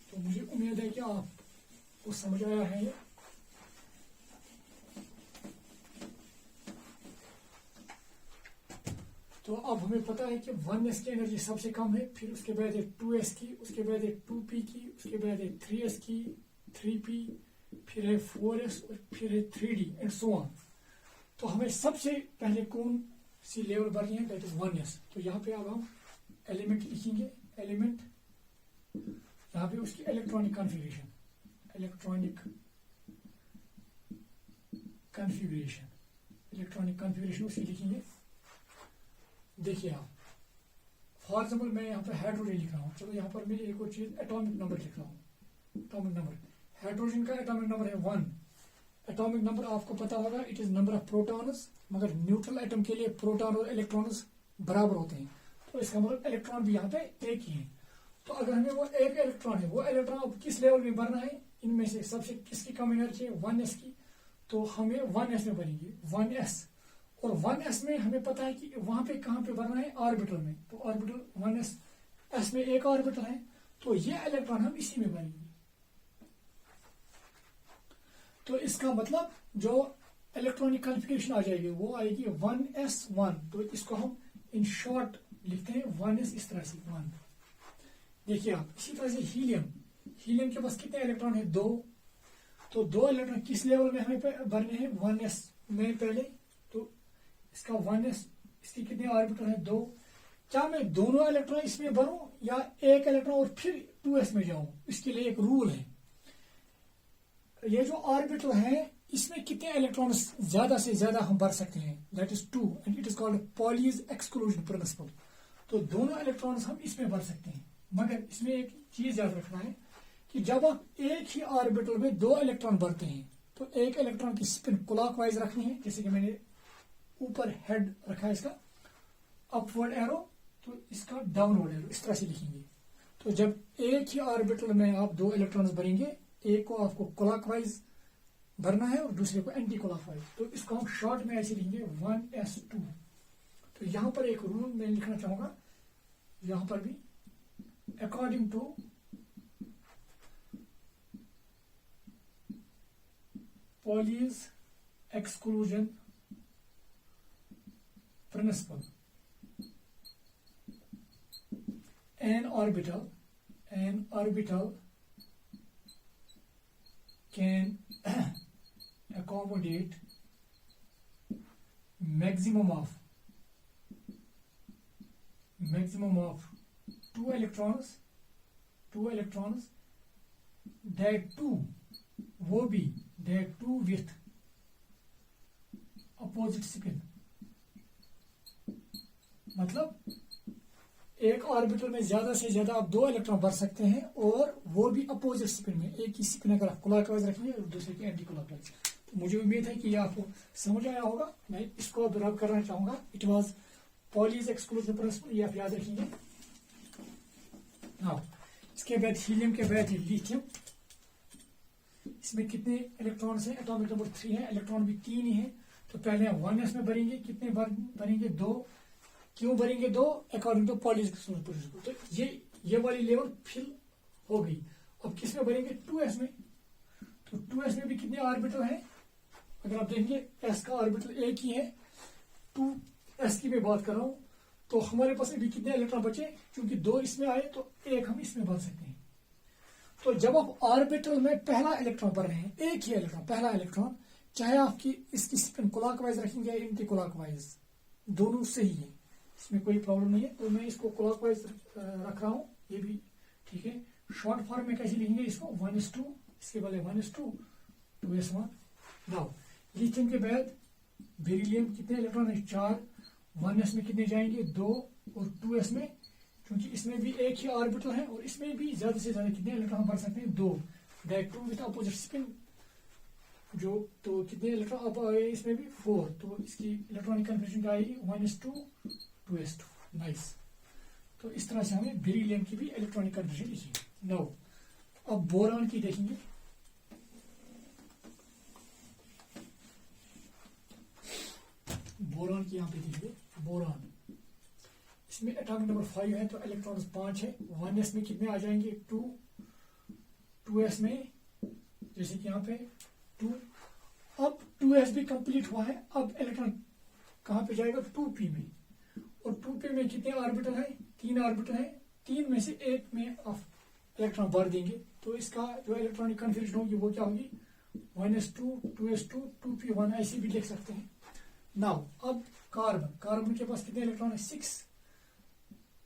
तो मुझे उम्मीद है कि आपको समझ आया है ये। तो अब हमें पता है कि 1s की एनर्जी सबसे कम है, फिर उसके बाद है 2s की, उसके बाद है 2p की, उसके बाद है 3s की, 3p, फिर है 4s और फिर है 3d एंड सो ऑन। तो हमें सबसे पहले कौन सी लेवल भरनी है, दैट इज 1s। तो यहाँ पे अब हम एलिमेंट लिखेंगे, एलिमेंट, यहाँ पे उसकी इलेक्ट्रॉनिक कॉन्फ़िगरेशन उसकी लिखेंगे। देखिए आप, फॉर एग्जाम्पल मैं यहाँ पे हाइड्रोजन लिख रहा हूँ, चलो यहाँ पर मैं एक और चीज एटॉमिक नंबर लिख रहा हूँ। एटॉमिक नंबर, हाइड्रोजन का एटॉमिक नंबर है 1। एटॉमिक नंबर आपको पता होगा, it is number of protons, मगर न्यूट्रल एटम के लिए प्रोटॉन और इलेक्ट्रॉन्स बराबर होते हैं। तो इसका मतलब इलेक्ट्रॉन भी यहाँ पे एक ही है। तो अगर हमें वो एक इलेक्ट्रॉन है, वो इलेक्ट्रॉन अब किस लेवल में भरना है, इनमें से सबसे किसकी कम एनर्जी है, 1s की। तो हमें 1s में भरेंगे, 1s। और 1s में हमें पता है कि वहां पे कहां पे भरना है, ऑर्बिटल में। तो ऑर्बिटल 1s में एक ऑर्बिटल है, तो ये इलेक्ट्रॉन हम इसी में भरेंगे। तो इसका मतलब जो इलेक्ट्रॉनिक कॉन्फ़िगरेशन आ जाएगी वो आएगी 1s1। तो इसको हम इन शॉर्ट लिखते हैं 1s, इस तरह से 1। देखिए आप, इसी तरह से हीलियम के पास कितने इलेक्ट्रॉन है, 2। तो 2 इलेक्ट्रॉन किस लेवल में हमें भरने हैं, 1s में पहले। तो इसका 1s, इसके कितने ऑर्बिटल है, 2। क्या मैं दोनों इलेक्ट्रॉन इसमें भरूं या एक इलेक्ट्रॉन और फिर 2s में जाऊं, इसके लिए एक रूल है। ये जो ऑर्बिटल है इसमें कितने इलेक्ट्रॉन ज्यादा से ज्यादा हम भर सकते हैं, that is 2, and it is called Pauli's exclusion principle. तो दोनों इलेक्ट्रॉन्स हम इसमें भर सकते हैं, मगर इसमें एक चीज याद रखना है कि जब आप एक ही ऑर्बिटल में 2 इलेक्ट्रॉन भरते हैं तो एक इलेक्ट्रॉन की स्पिन क्लॉकवाइज रखनी है, जैसे कि मैंने ऊपर हेड रखा है इसका अपवर्ड एरो, तो इसका डाउनवर्ड एरो, इस तरह से लिखेंगे। तो जब एक ही ऑर्बिटल में आप 2 इलेक्ट्रॉन्स भरेंगे, एक को आपको क्लॉकवाइज भरना है और दूसरे को एंटी क्लॉकवाइज। तो इसको हम शॉर्ट में ऐसे लिखेंगे 1s2। तो यहां पर एक रूल मैं लिखना चाहूंगा, यहां पर भी according to Pauli's exclusion principle, an orbital can accommodate maximum of 2 electrons that 2 वो भी that 2 with opposite spin। मतलब एक ऑर्बिटल में ज्यादा से ज्यादा आप 2 इलेक्ट्रॉन भर सकते हैं, और वो भी अपोजिट स्पिन में। एक ही स्पिन अगर आप क्लॉकवाइज रखेंगे और दूसरे की एंटी क्लॉकवाइज। तो मुझे उम्मीद है कि ये आपको समझ आया होगा। मैं इसको अब रब करना चाहूंगा, it was Pauli's exclusive principle, ये आप याद रखेंगे। हाँ, इसके बाद हीलियम के बाद लिथियम। इसमें कितने इलेक्ट्रॉन्स हैं, एटॉमिक नंबर 3 है, इलेक्ट्रॉन भी 3 ही है। तो पहले हम 1s में भरेंगे, कितने भरेंगे, 2। क्यों भरेंगे 2, according to Pauli's exclusive principle. तो ये वाली लेवल फिल हो गई। अब किस में भरेंगे, 2s में। तो 2s में भी कितने ऑर्बिटल हैं, अगर आप देखेंगे s का ऑर्बिटल एक ही है, 2s की मैं बात कर रहा हूं, तो हमारे पास अभी कितने इलेक्ट्रॉन बचे, क्योंकि 2 इसमें आए तो एक हम इसमें भर सकते हैं। तो जब आप ऑर्बिटल में पहला इलेक्ट्रॉन भर रहे हैं, एक ही इलेक्ट्रॉन, पहला इलेक्ट्रॉन, चाहे आपकी इसकी स्पिन क्लॉकवाइज रखेंगे या एंटी क्लॉकवाइज, दोनों सही है, इसमें कोई प्रॉब्लम नहीं है। तो मैं इसको क्लॉकवाइज रख रहा हूं, ये भी ठीक है। शॉर्ट फॉर्म में कैसे लिखेंगे इसको, 1:2, इसके बदले 1:2, 2s1। नाउ लिथियम के बाद बेरिलियम कितने इलेक्ट्रॉन है, 4, 1s में कितने जाएंगे, 2, और 2s में, क्योंकि इसमें भी एक ही ऑर्बिटल है और इसमें भी ज्यादा से ज्यादा कितने इलेक्ट्रॉन भर सकते हैं, 2, दैट 2 विथ अपोजिट स्पिन, जो तो कितने इलेक्ट्रॉन अब आए इसमें भी 4, तो इसकी इलेक्ट्रॉनिक कन्फर्मेशन आएगी 1:2, 2s2। नाइस। तो इस तरह से हमें बेरिलियम की भी इलेक्ट्रॉनिक कन्फर्मेशन लिखी। नाउ अब बोरान की देखेंगे। बोरान की यहाँ पे देखिए, बोरान इसमें एटॉमिक नंबर 5 है, तो इलेक्ट्रॉन्स 5 है। 1s में कितने आ जाएंगे, 2, 2s में जैसे कि यहाँ पे 2, अब 2s भी कंप्लीट हुआ है, अब इलेक्ट्रॉन कहाँ पे जाएगा, 2p में, और 2p में कितने ऑर्बिटल है, 3 ऑर्बिटल है, 3 में से एक में आप इलेक्ट्रॉन भर देंगे, तो इसका जो इलेक्ट्रॉनिक कन्फर्मेशन होगी वो क्या होगी, 1s2, 2s2, 2p1, ऐसे भी लिख सकते हैं। नाउ अब कार्बन, कार्बन के पास कितने इलेक्ट्रॉन है, 6,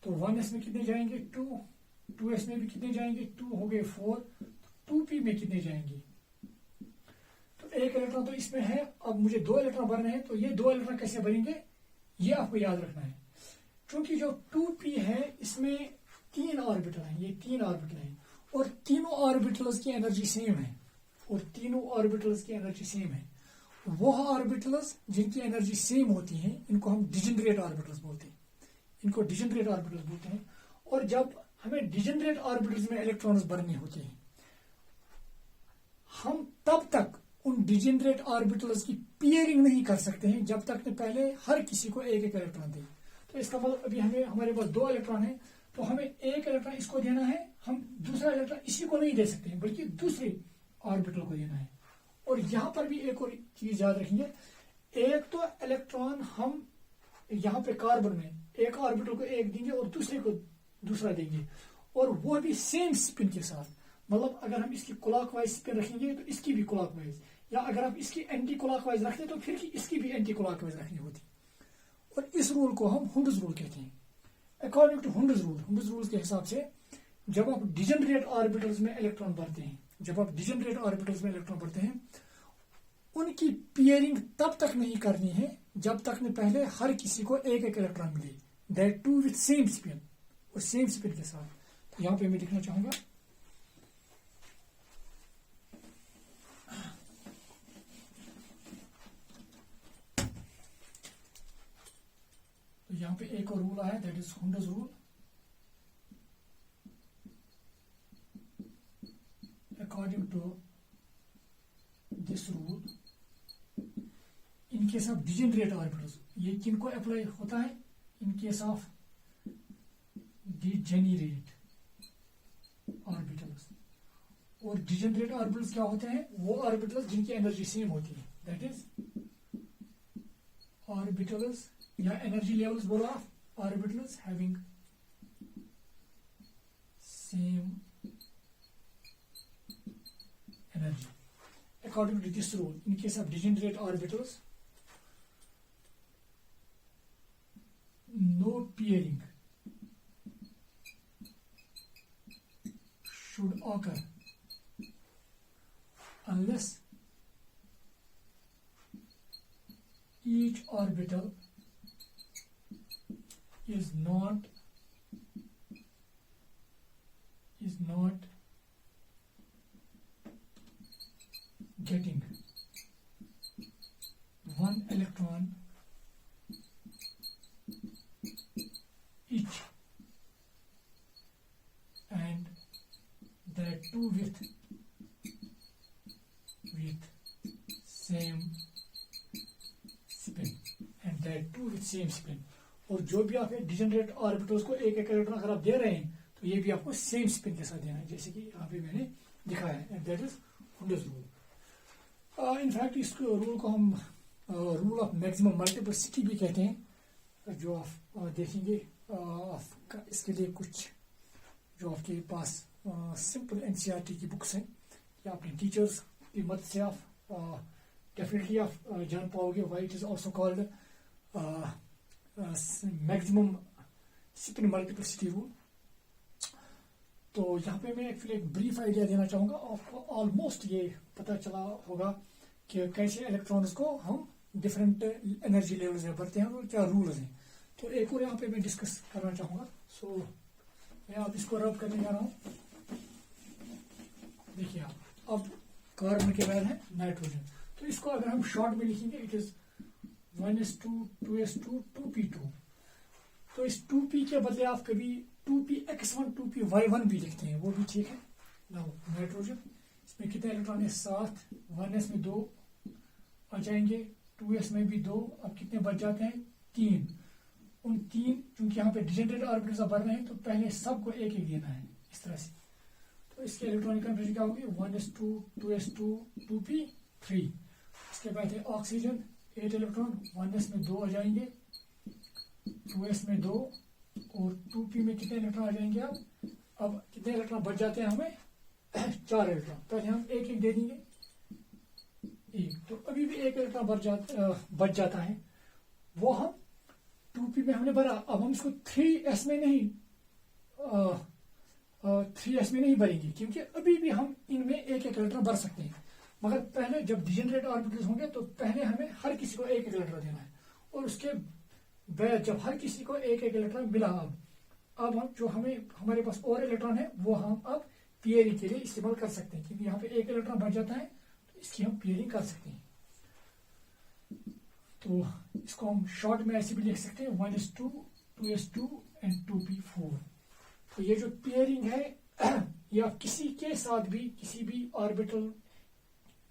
तो 1s में कितने जाएंगे, 2, 2s में भी कितने जाएंगे, 2 हो गए 4, 2p में कितने जाएंगे, तो एक इलेक्ट्रॉन तो इसमें है, अब मुझे 2 इलेक्ट्रॉन भरने हैं, तो ये 2 इलेक्ट्रॉन कैसे भरेंगे, ये आपको याद रखना है, क्योंकि जो 2p है इसमें 3 ऑर्बिटल है, ये 3 ऑर्बिटल है, और तीनों ऑर्बिटल्स की एनर्जी सेम है, और तीनों ऑर्बिटल्स की एनर्जी सेम है। वो ऑर्बिटल्स जिनकी एनर्जी सेम होती है, इनको हम डिजेनरेट ऑर्बिटल्स बोलते हैं, इनको डिजेनरेट ऑर्बिटल्स बोलते हैं। और जब हमें डिजेनरेट ऑर्बिटल्स में इलेक्ट्रॉन्स भरने होते हैं, हम तब तक उन डिजेनरेट ऑर्बिटल्स की पेयरिंग नहीं कर सकते हैं जब तक पहले हर किसी को एक एक इलेक्ट्रॉन दें। तो इसका मतलब अभी हमारे पास 2 इलेक्ट्रॉन है, तो हमें एक इलेक्ट्रॉन इसको देना है, हम दूसरा इलेक्ट्रॉन इसी को नहीं दे सकते हैं, बल्कि दूसरे ऑर्बिटल को देना है। और यहां पर भी एक और चीज याद रखेंगे, एक तो इलेक्ट्रॉन हम यहाँ पे कार्बन में एक ऑर्बिटल को एक देंगे और दूसरे को दूसरा देंगे, और वो भी सेम स्पिन के साथ, मतलब अगर हम इसकी क्लॉकवाइज स्पिन रखेंगे तो इसकी भी क्लॉकवाइज, या अगर आप इसकी एंटी क्लॉकवाइज रखते तो फिर इसकी भी एंटी क्लॉकवाइज रखनी होती। और इस रूल को हम हुंडस रूल कहते हैं। अकॉर्डिंग टू हुंडस रूल के हिसाब से जब आप डिजेनरेट ऑर्बिटल्स में इलेक्ट्रॉन भरते हैं, उनकी पेयरिंग तब तक नहीं करनी है जब तक ने पहले हर किसी को एक एक इलेक्ट्रॉन मिले, that two with same spin, और सेम स्पिन के साथ। तो यहां पे मैं लिखना चाहूंगा, तो यहां पे एक और रूल आया, that is Hund's rule. According to this rule, in case of degenerate orbitals, ये किनको अप्लाई होता है, in case of degenerate orbitals। और degenerate orbitals क्या होते हैं, वो orbitals जिनकी एनर्जी सेम होती है, that is orbitals या energy levels बोलो आप, orbitals having same energy। According to this rule, in case of degenerate orbitals, no pairing should occur unless each orbital is not getting one electron each, and that two with same spin, and that two with same spin। और जो भी आप degenerate orbitals को एक एक electron अगर आप दे रहे हैं, तो तो ये भी आपको सेम स्पिन के साथ देना है, जैसे कि यहाँ पे मैंने दिखाया है, and that is Hund's rule. In fact इस रूल को हम रूल ऑफ मैक्सिमम मल्टीप्लिसिटी भी कहते हैं, जो आप देखेंगे इसके लिए कुछ जो आपके पास सिंपल एनसीईआरटी की बुक्स हैं या अपने टीचर्स की मदद से आप डेफिनेटली आप जान पाओगे why it is also called maximum spin multiplicity rule. तो यहाँ पे मैं एक्चुअली एक ब्रीफ आइडिया देना चाहूँगा, आपको ऑलमोस्ट ये पता चला होगा कि कैसे इलेक्ट्रॉन्स को हम डिफरेंट एनर्जी लेवल्स में बढ़ते हैं और क्या रूल्स हैं। तो एक और यहाँ पे मैं डिस्कस करना चाहूँगा। सो मैं आप इसको रब करने जा रहा हूँ। देखिए आप, अब कार्बन के बाद है नाइट्रोजन, तो इसको अगर हम शॉर्ट में लिखेंगे it is 1s2 2s2 2p2। तो इस 2p के बदले आप कभी 2px1 2py1 भी लिखते हैं, वो भी ठीक है। नाउ नाइट्रोजन, इसमें कितने इलेक्ट्रॉन है 7, 1s में 2 आ जाएंगे, 2s में भी 2, अब कितने बच जाते हैं 3। उन 3 चूंकि यहाँ पे डिजेनरेट ऑर्बिटल्स बढ़ रहे हैं तो पहले सबको एक एक देना है इस तरह से। तो इसके इलेक्ट्रॉनिक कन्फिगरेशन क्या होगी 1s2 2s2 2p3। इसके बाद है ऑक्सीजन 8 इलेक्ट्रॉन, 1s में 2 आ जाएंगे, 2s में 2 और 2p में कितने इलेक्ट्रॉन आ जाएंगे। अब कितने इलेक्ट्रॉन बच जाते हैं हमें 4 इलेक्ट्रॉन, पहले हम एक एक दे देंगे एक, तो अभी भी एक इलेक्ट्रॉन बच जाता है, वो हम 2p में हमने भरा। अब हम इसको 3s में नहीं 3s में नहीं भरेंगे, क्योंकि अभी भी हम इनमें एक एक इलेक्ट्रॉन भर सकते हैं, मगर पहले जब डिजेनरेट ऑर्बिटल्स होंगे तो पहले हमें हर किसी को एक एक इलेक्ट्रॉन देना है, और उसके बाद जब हर किसी को एक एक इलेक्ट्रॉन मिला, अब हम जो हमारे पास और इलेक्ट्रॉन है वो हम अब पेयरिंग के लिए इस्तेमाल कर सकते हैं, क्योंकि यहाँ पे एक इलेक्ट्रॉन बच जाता है तो इसकी हम पेयरिंग कर सकते हैं। तो इसको हम शॉर्ट में ऐसे भी लिख सकते हैं 1s2 2s2 एंड 2p4। तो ये जो पेयरिंग है या किसी के साथ भी किसी भी ऑर्बिटल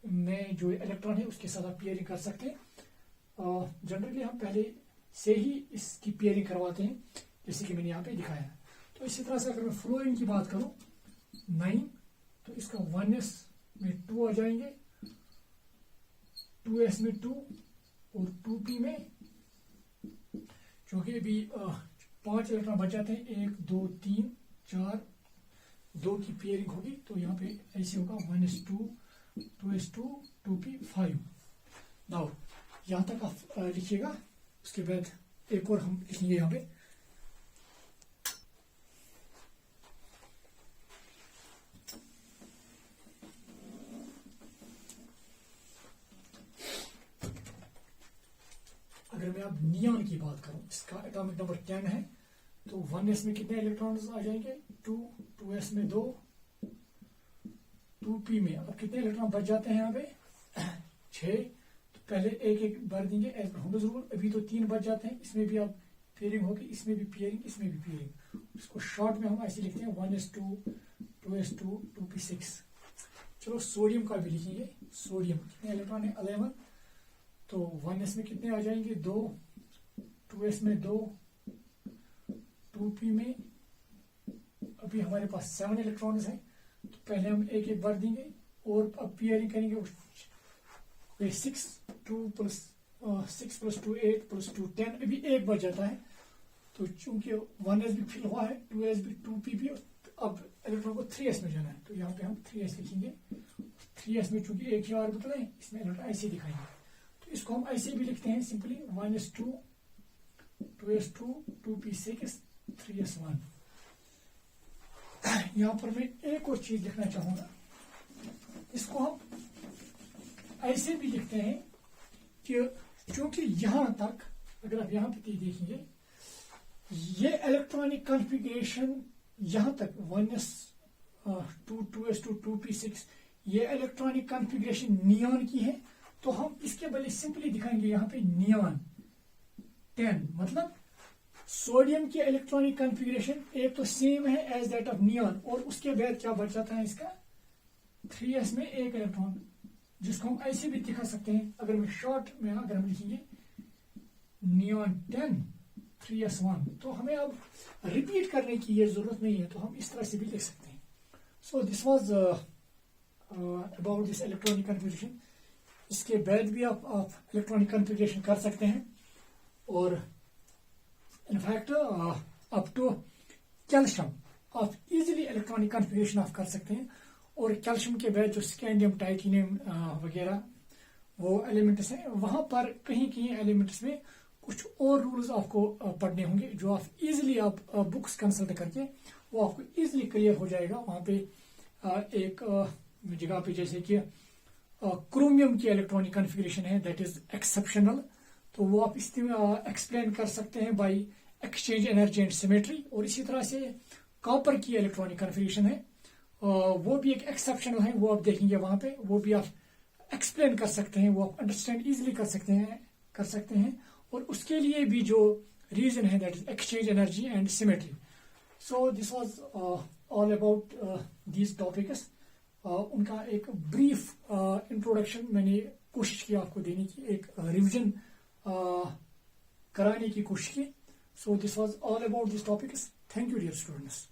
में जो इलेक्ट्रॉन है उसके साथ आप पेयरिंग कर सकते हैं। जनरली हम पहले से ही इसकी पेयरिंग करवाते हैं, जैसे कि मैंने यहाँ पे दिखाया है। तो इसी तरह से अगर मैं फ्लोरीन की बात करूं 9, तो इसका 1s में 2 आ जाएंगे, 2s में 2 और 2p में क्योंकि अभी 5 इलेक्ट्रॉन बच जाते हैं, 1 2 3 4, 2 की पेयरिंग होगी, तो यहाँ पे ऐसे होगा 1s2 2s2 2p5। नाउ यहाँ तक आप लिखिएगा, उसके बाद एक और हम लिखेंगे यहाँ पे अगर मैं अब नियॉन की बात करूं, इसका एटॉमिक नंबर 10 है, तो 1s में कितने इलेक्ट्रॉन्स आ जाएंगे 2, 2s में 2, 2p में अब कितने इलेक्ट्रॉन बच जाते हैं यहाँ पे 6। तो पहले एक एक भर देंगे एज पर हुंडा's रूल, अभी तो 3 बच जाते हैं, इसमें भी अब पेयरिंग होगी, इसमें भी पेयरिंग, इसमें भी पेयरिंग। इसको शॉर्ट में हम ऐसे लिखते हैं 1s2 2s2 2p6। चलो सोडियम का भी लिखेंगे, सोडियम कितने इलेक्ट्रॉन है 11, तो 1s में कितने आ जाएंगे 2, 2s में 2, 2p में अभी हमारे पास 7 इलेक्ट्रॉन्स हैं, तो पहले हम एक एक भर देंगे और अब पेयरिंग करेंगे 6 + 2 8 + 2 10, अभी एक बच जाता है। तो चूंकि 1s भी फिल हुआ है, 2s भी 2p भी, अब इलेक्ट्रॉन को 3s में जाना है, तो यहाँ पे हम 3s लिखेंगे। 3s में चूंकि एक ही ऑर्बिटल है, इसमें इलेक्ट्रॉन ऐसे दिखाएंगे, तो इसको हम ऐसे भी लिखते हैं simply 1s2 2s2 2p6 3s1। यहाँ पर मैं एक और चीज लिखना चाहूंगा, इसको हम ऐसे भी लिखते हैं कि क्योंकि यहां तक अगर आप यहां पे देखेंगे ये इलेक्ट्रॉनिक कॉन्फ़िगरेशन यहां तक 1s2 2s2 2p6 ये इलेक्ट्रॉनिक कॉन्फ़िगरेशन नियॉन की है, तो हम इसके बदले सिंपली दिखाएंगे यहाँ पे नियॉन 10, मतलब सोडियम की इलेक्ट्रॉनिक कॉन्फ़िगरेशन एक तो सेम है एज दैट ऑफ नियॉन, और उसके बाद क्या बच जाता है इसका 3s में एक इलेक्ट्रॉन, जिसको हम ऐसे भी दिखा सकते हैं। अगर मैं शॉर्ट में अगर हम लिखेंगे नियॉन 10 3s1, तो हमें अब रिपीट करने की ये जरूरत नहीं है, तो हम इस तरह से भी लिख सकते हैं. सो this was about this electronic configuration. इसके बाद भी आप इलेक्ट्रॉनिक कन्फिग्रेशन कर सकते हैं, और इनफैक्ट अप टू कैल्शियम आप इजीली इलेक्ट्रॉनिक कन्फिग्रेशन आप कर सकते हैं. और कैल्शियम के बाद जो स्कैंडियम, टाइटेनियम वगैरह वो एलिमेंट्स हैं, वहां पर कहीं कहीं एलिमेंट्स में कुछ और रूल्स आपको पढ़ने होंगे, जो आप इजीली आप बुक्स कंसल्ट करके वो आपको इजीली क्लियर हो जाएगा. वहां पे एक जगह पे जैसे कि क्रोमियम की इलेक्ट्रॉनिक कन्फिग्रेशन है, दैट इज एक्सेप्शनल, तो वो आप एक्सप्लेन कर सकते हैं by exchange energy and symmetry. और इसी तरह से कॉपर की इलेक्ट्रॉनिक कन्फिग्रेशन है, वो भी एक एक्सेप्शनल है, वो आप देखेंगे वहां पे, वो भी आप एक्सप्लेन कर सकते हैं, वो आप अंडरस्टैंड इजीली कर सकते हैं. और उसके लिए भी जो रीजन है, that is exchange energy and symmetry. So this was all about these topics. उनका एक ब्रीफ इंट्रोडक्शन मैंने कोशिश की आपको देने की, एक रिविजन कराने की कोशिश की. So this was all about this topics. Thank you dear students.